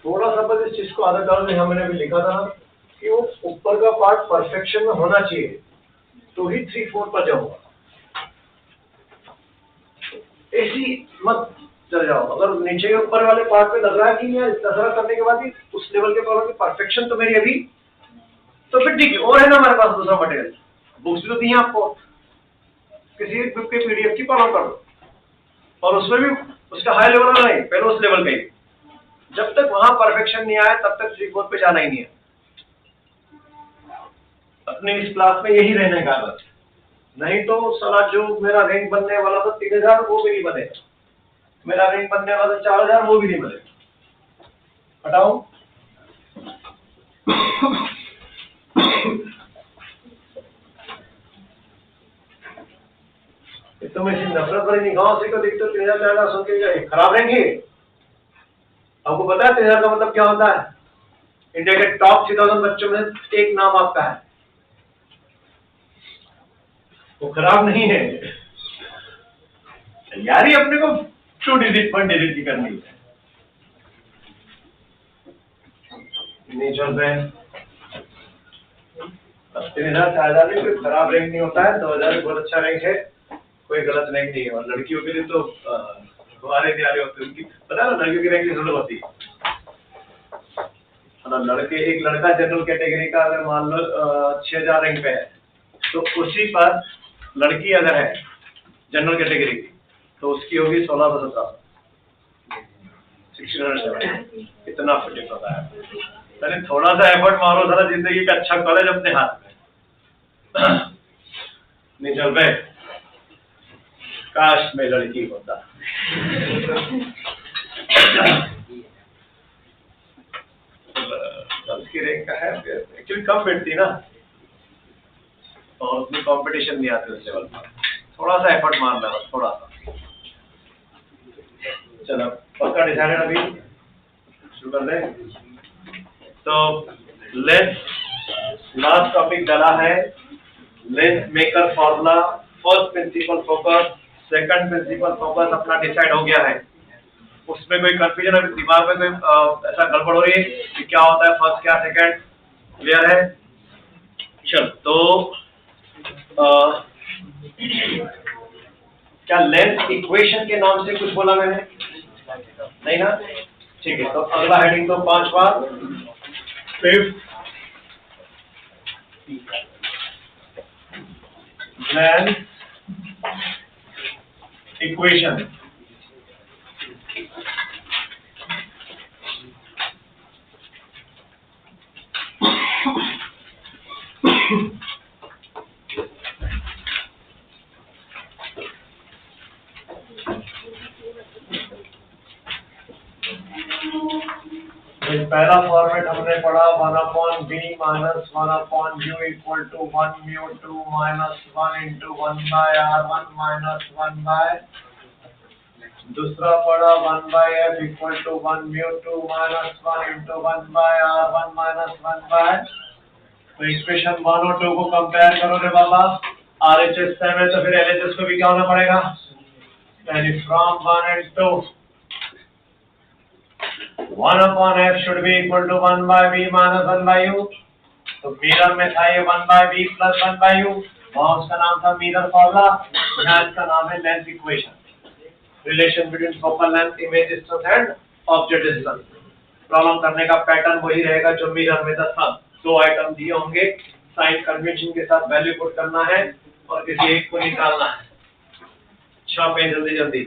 थोड़ा सा बस इस चीज को आधा डाल में हमने भी लिखा था ना कि वो ऊपर का पार्ट परफेक्शन में होना चाहिए, तो ही 3/4 पर जाऊंगा। ऐसी मत चल जाओ। अगर नीचे के ऊपर वाले पार्ट पे लग रहा है कि यार इतना सारा करने के बाद भी उस लेवल के प्रॉब्लम की परफेक्शन तो मेरी अभी, तो फिर ठीक है। और है ना हमारे पास दूसरा मटेरियल, बुक्स भी तो दी हैं आपको, किसी एक बुक के पीडीएफ की फॉलो कर लो, और उसमें भी उसका हाई लेवल वाला नहीं, पहले उस लेवल का ही। जब तक वहां परफेक्शन नहीं आया तब तक 3/4 पे जाना ही नहीं है। अपने इस क्लास में यही रहने का बस, नहीं तो साला जो मेरा रैंक बनने वाला था 3000 वो भी नहीं बनेगा, मेरा रैंक बनने वाला था 4000 वो भी नहीं बनेगा। हटाओ। तुम ऐसी नफरत भरी निगाहों से को देखते हो 3000 सुन के खराब रहेंगे। आपको पता है 3000 का मतलब क्या होता है? इंडिया के टॉप 3000 बच्चों में एक नाम आपका है, वो खराब नहीं है। यार ये अपने को 2 डिजिट 1 डिजिट की करनी है, नहीं चल रहे हैं। 3000 4000 में कोई खराब रैंक नहीं होता है, 2000 बहुत अच्छा रैंक है, कोई गलत रैंक नहीं है। और लड़कियों के लिए तो हमारे प्यारे होते हैं, उनकी पता है ना लड़कियों की रैंक की जरूरत होती है ना। लड़के, एक लड़का जनरल कैटेगरी का अगर मान लो 6000 रैंक पे है, तो उसी पर लड़की अगर है जनरल कैटेगरी की तो उसकी होगी 1617 1607। इतना फिटिंग होता है। पहले थोड़ा सा एफर्ट मारो, सारा जिंदगी का अच्छा कॉलेज अपने हाथ में। नहीं चल रहे, काश में लड़की होता। की रैंक का है एक्चुअली कम बैठती ना, और उसमें कंपटीशन नहीं आती उस लेवल पर। थोड़ा सा एफर्ट मारना है, थोड़ा सा। चलो पक्का डिसाइडेड, अभी शुरू कर दें। तो लेट्स लास्ट टॉपिक डाला है, let's maker formula. First principle focus, second principle focus अपना डिसाइड हो गया है। उसमें कोई कंफ्यूजन अभी दिमाग में कोई ऐसा गड़बड़ हो रही है कि क्या होता है फर्स्ट क्या सेकंड? क्लियर है? चल तो क्या लेंथ इक्वेशन के नाम से कुछ बोला मैंने? नहीं ना? ठीक है, तो अगला हेडिंग तो 5 बार। Fifth length equation. पहला फॉर्मेट हमने पढ़ा 1/b minus 1/u equal to 1 mu 2 minus 1 into 1/r1 minus 1/। दूसरा पढ़ा 1/f equal to 1 mu 2 minus 1 into 1/r1 minus 1/। तो इक्वेशन 1 और 2 को कंपेयर करो रे बाबा। RHS सेम है तो फिर LHS को भी क्या होना पड़ेगा? यानी from 1 and 2 1/f should be equal to 1/b minus 1/u। तो मिरर में था ये 1/b plus 1/u, वहाँ उसका नाम था मिरर फॉर्मूला, यहाँ इसका नाम है length equation. Relation between focal length, image distance and object distance. Problem करने का पैटर्न वही रहेगा जो मिरर में था। 2 आइटम दिए होंगे, साइन कन्वेंशन के साथ वैल्यू पुट करना है और किसी एक को निकालना है। छापें जल्दी जल्दी।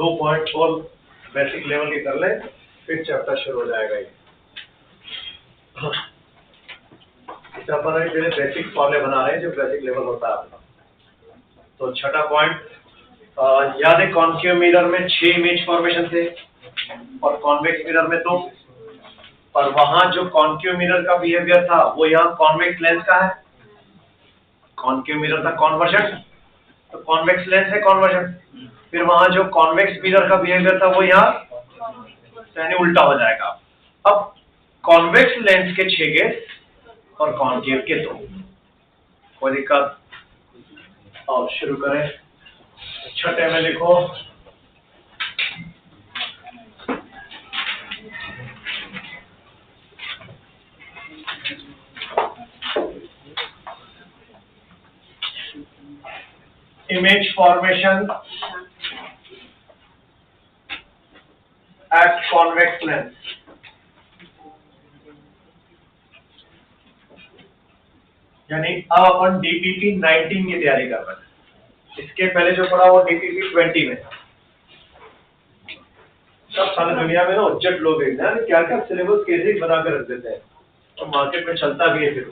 2 पॉइंट और बेसिक लेवल के कर ले, फिर चैप्टर शुरू हो जाएगा ये। अपन अभी पहले बेसिक फॉर्मूले बना रहे हैं जो बेसिक लेवल होता है आपका। तो छठा पॉइंट, याद है कॉन्केव मिरर में 6 इमेज फॉर्मेशन थे और कॉन्वेक्स मिरर में 2, और वहां जो कॉन्केव मिरर का बिहेवियर था वो यहाँ कॉन्वेक्स लेंस का है। कॉन्केव मिरर था कॉन्वर्जन, तो कॉन्वेक्स लेंस है कॉन्वर्जन। फिर वहां जो कॉन्वेक्स मिरर का बिहेवियर था वो यहाँ यानी उल्टा हो जाएगा। अब कॉन्वेक्स लेंस के 6 केस और कॉन्केव के 2, कोई दिक्कत? और शुरू करें। छठे में लिखो image formation at convex lens। यानी अब अपन DPP 19 की तैयारी कर रहे हैं। इसके पहले जो पढ़ा वो DPP 20 में। सब सारे दुनिया में ना उज्जट लोग हैं ना, क्या क्या सिलेबस कैसे बना कर रख देते हैं और मार्केट में चलता भी है। फिर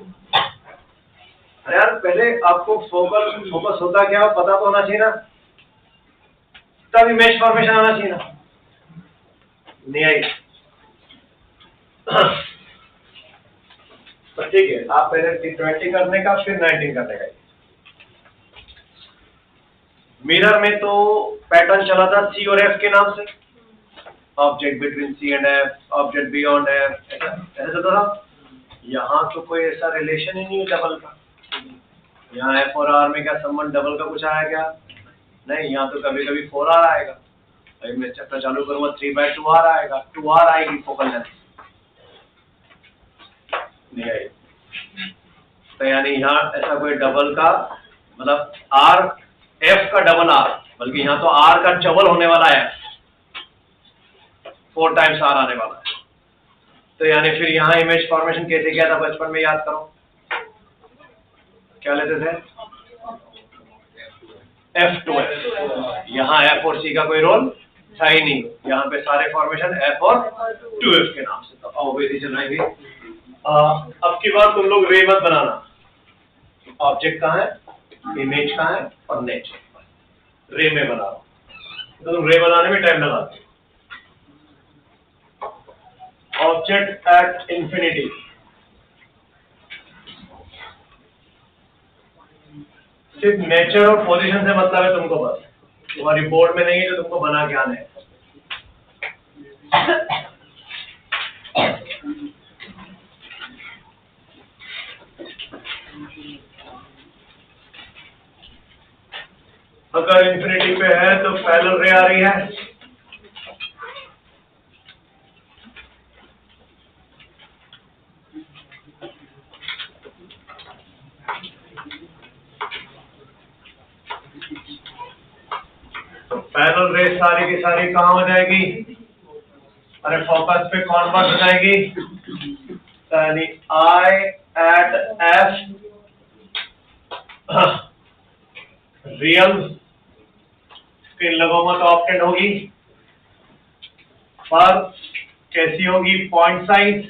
अरे यार पहले आपको फोकस होता क्या पता तो होना चाहिए ना, तब इमेज फॉर्मेशन आना चाहिए ना, नहीं आई। तो ठीक है, आप पहले 20 करने का फिर 19 करने का। मिरर में तो पैटर्न चला था C और F के नाम से, object between C and F, object beyond F, ऐसा चलता था। यहाँ तो कोई ऐसा रिलेशन ही नहीं है डबल का। यहाँ F और R में क्या संबंध डबल का कुछ आया क्या? नहीं, यहाँ तो कभी कभी 4R आएगा। अभी मैं चैप्टर चालू करूँगा 3/2R आएगा, 2R आएगी फोकल लेंथ, नहीं आई। तो यानी यहाँ ऐसा कोई डबल का मतलब R F का डबल R, बल्कि यहाँ तो R का डबल होने वाला है, 4 टाइम्स R आने वाला है। तो यानी फिर यहाँ इमेज फॉर्मेशन कैसे किया था बचपन में, याद करो क्या लेते थे? F to F। यहाँ F और C का कोई रोल था ही नहीं, यहाँ पे सारे फॉर्मेशन F और 2F के नाम से। तो ऑब्वियसली चलाएंगे। अब की बार तुम लोग रे मत बनाना, ऑब्जेक्ट कहाँ है, इमेज कहाँ है और नेचर, रे में बनाओ। तो तुम रे बनाने में टाइम लगाते हो। ऑब्जेक्ट एट इंफिनिटी, सिर्फ नेचर और पोजीशन से मतलब है तुमको, बस तुम्हारी बोर्ड में नहीं है जो तुमको बना के आना है। अगर इंफिनिटी पे है तो पैरेलल रे आ रही है, तो पैरेलल रे सारी की सारी कहाँ हो जाएगी? अरे फोकस पे कॉन्वर्स हो जाएगी। यानी I at F रियल, फिर लगोमा तो ऑप्टेंड होगी, पर कैसी होगी? पॉइंट साइज,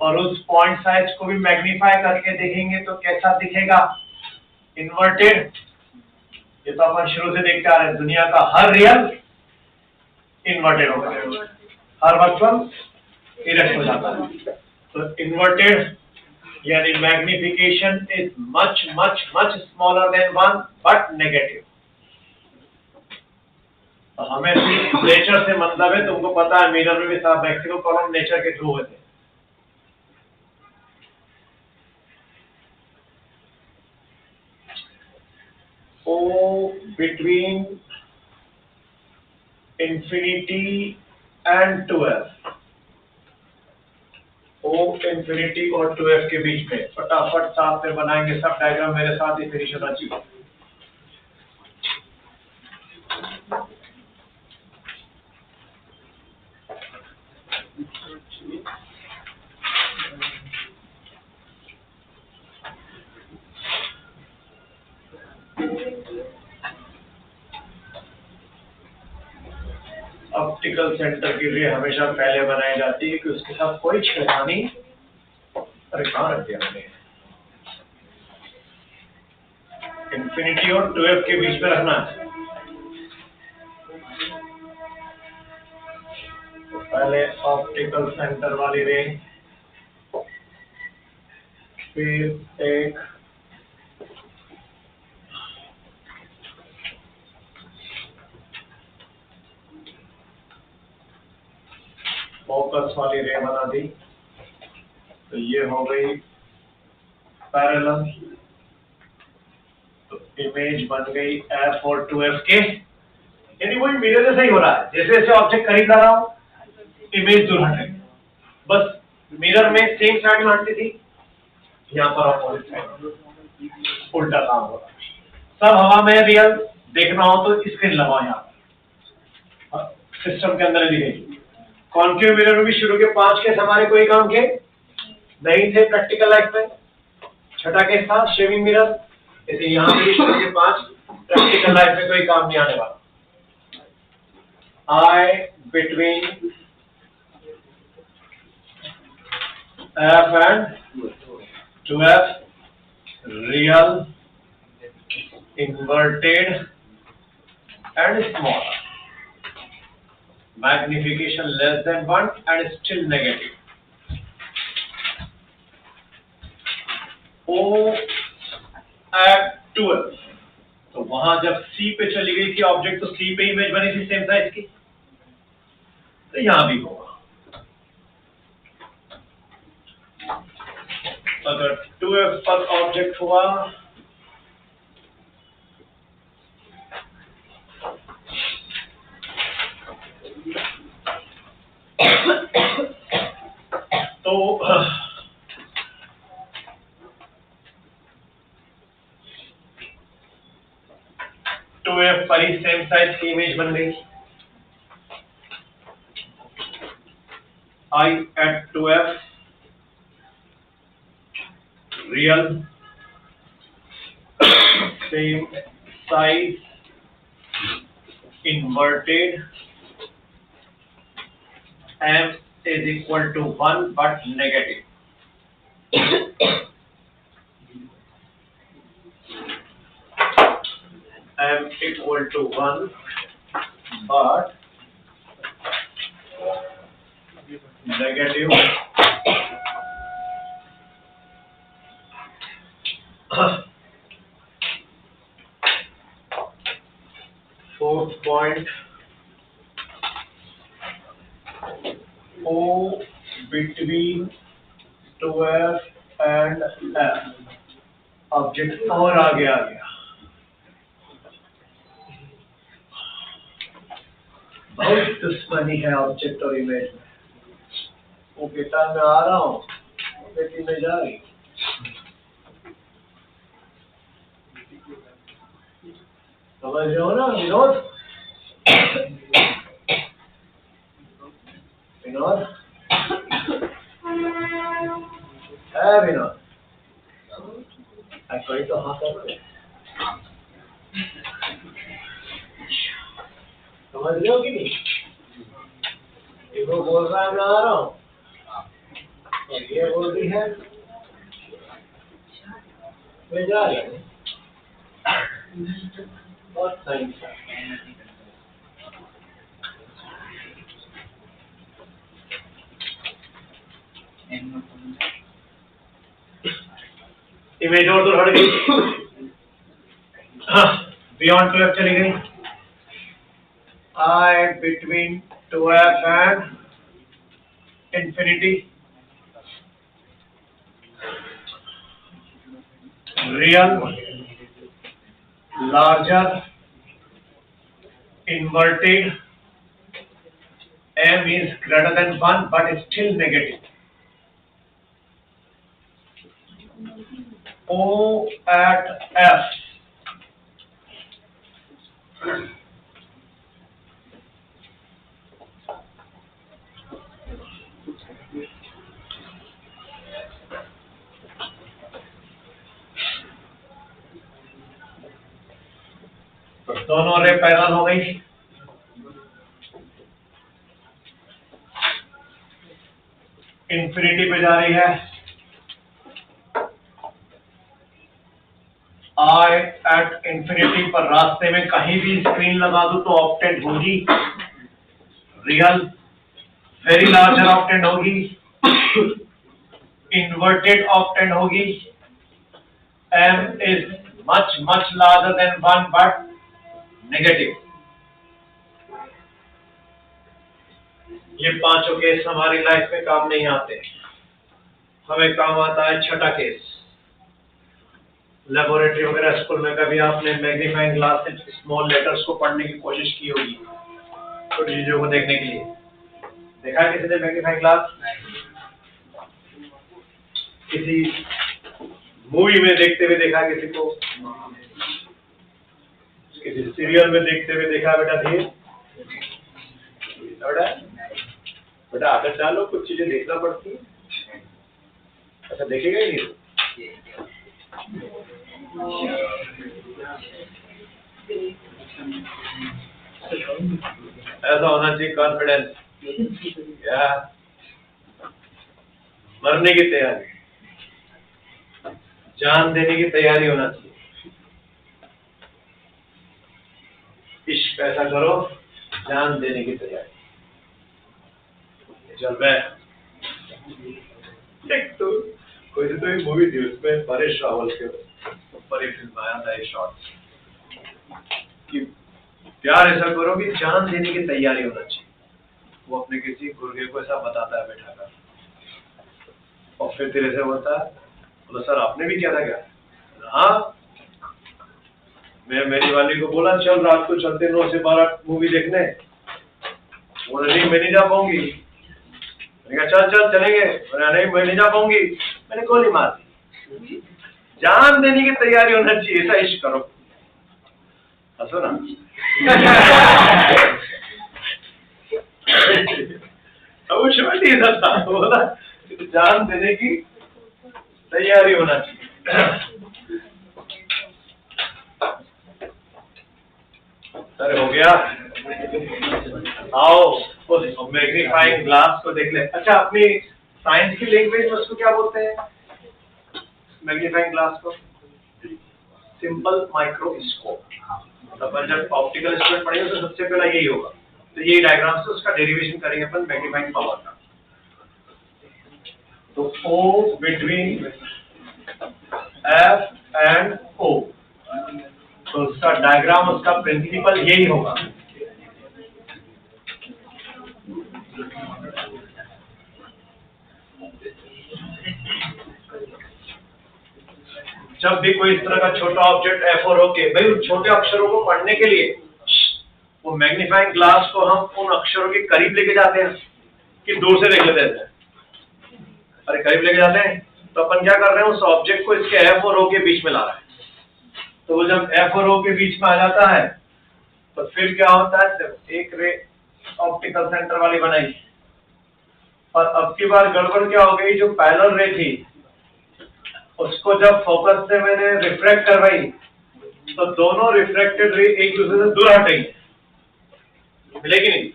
और उस पॉइंट साइज को भी मैग्नीफाई करके देखेंगे तो कैसा दिखेगा? इन्वर्टेड। ये तो अपन शुरू से देखते आ रहे हैं, दुनिया का हर रियल इन्वर्टेड होगा, हर वर्चुअल इरेक्ट हो जाता है। तो इन्वर्टेड यानी magnification is much much much smaller than 1 but negative. हमें नेचर से मतलब है, तुमको पता है मिरर में भी सब मैक्सिमम प्रॉब्लम नेचर के थ्रू होते हैं। O between infinity and 2f, O infinity और 2f के बीच में फटाफट साथ में बनाएंगे सब डायग्राम, मेरे साथ ही फिनिश होना चाहिए। ऑप्टिकल सेंटर की रे हमेशा पहले बनाई जाती है कि उसके साथ कोई छेड़खानी, अरे कहाँ रख दिया मैंने, इंफिनिटी और 2f के बीच में रखना है। तो पहले ऑप्टिकल सेंटर वाली रे, फिर एक फोकस वाली रे बना दी, तो ये हो गई पैरेलल। तो इमेज बन गई f और 2f के, यानी वही मिरर जैसा ही हो रहा है, जैसे जैसे ऑब्जेक्ट करीब ला रहा हूं इमेज दूर हट रही है। बस मिरर में सेम साइड में हटती थी, यहाँ पर अपोजिट साइड उल्टा काम हो रहा है। सब हवा में रियल देखना हो तो स्क्रीन लगाओ यहाँ पर, सिस्टम के अंदर दिखेगी। कॉन्केव मिरर में भी शुरू के 5 केस हमारे कोई काम के नहीं थे प्रैक्टिकल लाइफ में। छठा केस था शेविंग मिरर, जैसे यहाँ भी शुरू के 5 प्रैक्टिकल लाइफ में कोई काम नहीं आने वाला। I between f and 2f, real, inverted and small, magnification less than 1 and still negative. O at 12, तो वहां जब C पे चली गई थी ऑब्जेक्ट, तो C पे इमेज बनी थी सेम साइज की, तो यहां भी होगा। अगर 2f पर ऑब्जेक्ट हुआ तो 2f पर ही सेम साइज की इमेज बन गई। I at 2f, real, same size, inverted, m is equal to 1 but negative. M equal to 1 but negative. Fourth point, O between 2f and f, object और आगे आ गया। बहुत दुश्मनी है ऑब्जेक्ट और इमेज में। वो बेटा मैं आ रहा हूँ, बेटी में जा रही, समझ रहे हो ना विनोद? विनोद है, विनोद कोई तो हाँ करते, समझ रहे हो कि नहीं? वो बोल रहा है मैं आ रहा हूँ, और ये बोल रही है मैं जा रही हूँ। बहुत सही था। इमेज और तो हट गई, बियॉन्ड 2f चली गई। I between 2f and infinity, real, larger, inverted, m is greater than 1 but still negative. O at f, तो दोनों रे पैरेलल हो गई। इंफिनिटी पे जा रही है, I एट इंफिनिटी पर रास्ते में कहीं भी स्क्रीन लगा दूं तो ऑक्टेंट होगी, रियल, वेरी लार्जर ऑक्टेंट होगी, इन्वर्टेड ऑक्टेंट होगी, m is much much larger than 1 but negative। ये पांचों केस हमारी लाइफ में काम नहीं आते, हमें काम आता है छठा केस। लेबोरेटरी वगैरह स्कूल में कभी आपने मैग्नीफाइंग ग्लास से स्मॉल लेटर्स को पढ़ने की कोशिश की होगी, छोटी चीजों को देखने के लिए। देखा किसी ने मैग्नीफाइंग ग्लास? किसी मूवी में देखते हुए देखा किसी को? किसी सीरियल में देखते हुए देखा? बेटा धीरे बेटा आदत डालो, कुछ चीजें देखना पड़ती है। अच्छा देखेगा ही नहीं? ऐसा होना चाहिए कॉन्फिडेंस, या मरने की तैयारी, जान देने की तैयारी होना चाहिए। इश्क ऐसा करो, जान देने की तैयारी। चल मैं एक तो कोई तो एक मूवी थी, उसमें परेश रावल के ऊपर एक फिल्म आया था, एक शॉर्ट कि प्यार ऐसा करो कि जान देने की तैयारी होना चाहिए। वो अपने किसी गुर्गे को ऐसा बताता है बैठा कर, और फिर तेरे से बोलता है, बोला सर आपने भी किया था क्या? हाँ, मैं मेरी वाली को बोला चल रात को चलते 9 से 12 मूवी देखने, बोला नहीं मैं नहीं जा पाऊंगी। मैंने कहा चल चल चलेंगे, बोला नहीं मैं नहीं जा पाऊंगी। मैंने गोली मार दी। जान देने की तैयारी होना चाहिए, ऐसा इश्क करो। हंसो ना। वो शिवाजी ऐसा था, बोला जान देने की तैयारी होना चाहिए। अरे हो गया, आओ उस मैग्नीफाइंग ग्लास को देख ले। अच्छा अपनी साइंस की लैंग्वेज में उसको क्या बोलते हैं? मैग्नीफाइंग ग्लास को सिंपल माइक्रोस्कोप। अपन जब ऑप्टिकल इंस्ट्रूमेंट पढ़ेंगे तो सबसे पहला यही होगा, तो यही डायग्राम से उसका डेरिवेशन करेंगे अपन मैग्नीफाइंग पावर का। तो O between F and O, तो उसका डायग्राम, उसका प्रिंसिपल यही होगा। जब भी कोई इस तरह का छोटा ऑब्जेक्ट F4 होके, भाई उन छोटे अक्षरों को पढ़ने के लिए वो मैग्नीफाइंग ग्लास को हम उन अक्षरों के करीब लेके जाते हैं कि दूर से देख लेते हैं? अरे करीब लेके जाते हैं, तो अपन क्या कर रहे हैं, उस ऑब्जेक्ट को इसके F और O के बीच में ला रहे हैं। तो वो जब F और O के बीच में आ जाता है तो फिर क्या होता है, एक रे ऑप्टिकल सेंटर वाली बनाई, और अब की बार गड़बड़ क्या हो गई, जो पैरेलल रे थी उसको जब फोकस से मैंने रिफ्रैक्ट करवाई तो दोनों रिफ्रैक्टेड रे एक दूसरे से दूर हटेंगे, मिलेगी नहीं?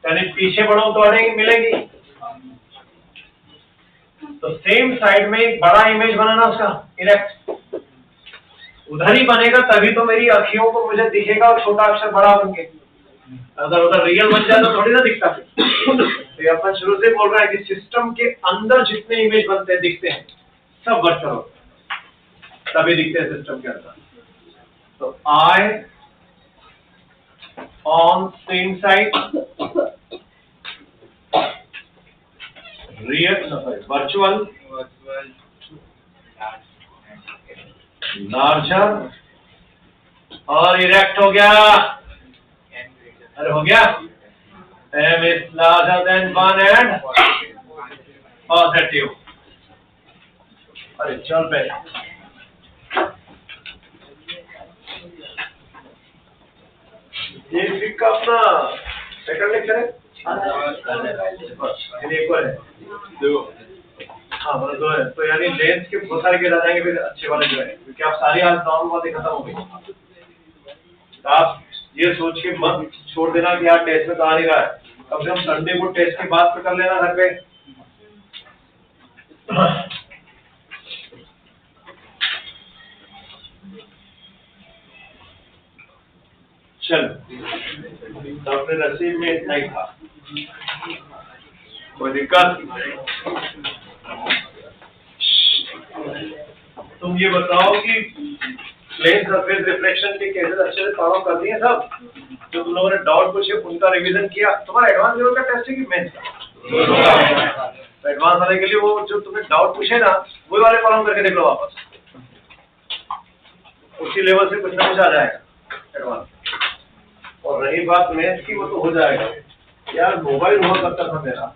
यानी पीछे बढ़ो तो हटेंगी, मिलेगी? तो सेम साइड में एक बड़ा इमेज बनाना उसका इरेक्ट, उधर ही बनेगा तभी तो मेरी अखियों को मुझे दिखेगा और छोटा अक्षर बड़ा बन के। अगर उधर रियल बन जाए तो थोड़ी ना दिखता। तो अपन शुरू से बोल रहा है कि सिस्टम के अंदर जितने इमेज बनते हैं दिखते हैं सब वर्चुअल होते हैं, तभी दिखते हैं सिस्टम के अंदर। तो I on same side real virtual larger और इरेक्ट हो गया। अरे हो गया, m is larger than 1 and positive. अरे चल पे ये फिक का अपना सेकंड लेक्चर है, एक और है दो, हाँ मतलब दो है। तो यानी लेंस के बहुत सारे केस आ जाएंगे फिर अच्छे वाले जो है, क्योंकि आप सारी आज नॉर्मल बातें खत्म हो गई। तो आप ये सोच के मत छोड़ देना कि यार टेस्ट में तो आ नहीं रहा है, कम से कम संडे को टेस्ट की बात तो कर लेना घर पे। चलो, तो अपने नसीब में इतना ही था, कोई दिक्कत? तुम ये बताओ कि प्लेन सरफेस रिफ्लेक्शन के केसेस अच्छे से फॉलो कर दिए सब? जो तुम लोगों ने डाउट पूछे उनका रिवीजन किया? तुम्हारा एडवांस लेवल का टेस्ट है कि मेंस का? एडवांस आने के लिए वो जो तुमने डाउट पूछे ना, वही वाले फॉलो करके देख लो वापस, उसी लेवल से कुछ ना कुछ आ जाएगा एडवांस। और रही बात मैथ की, वो तो हो जाएगा यार। मोबाइल हुआ करता था मेरा,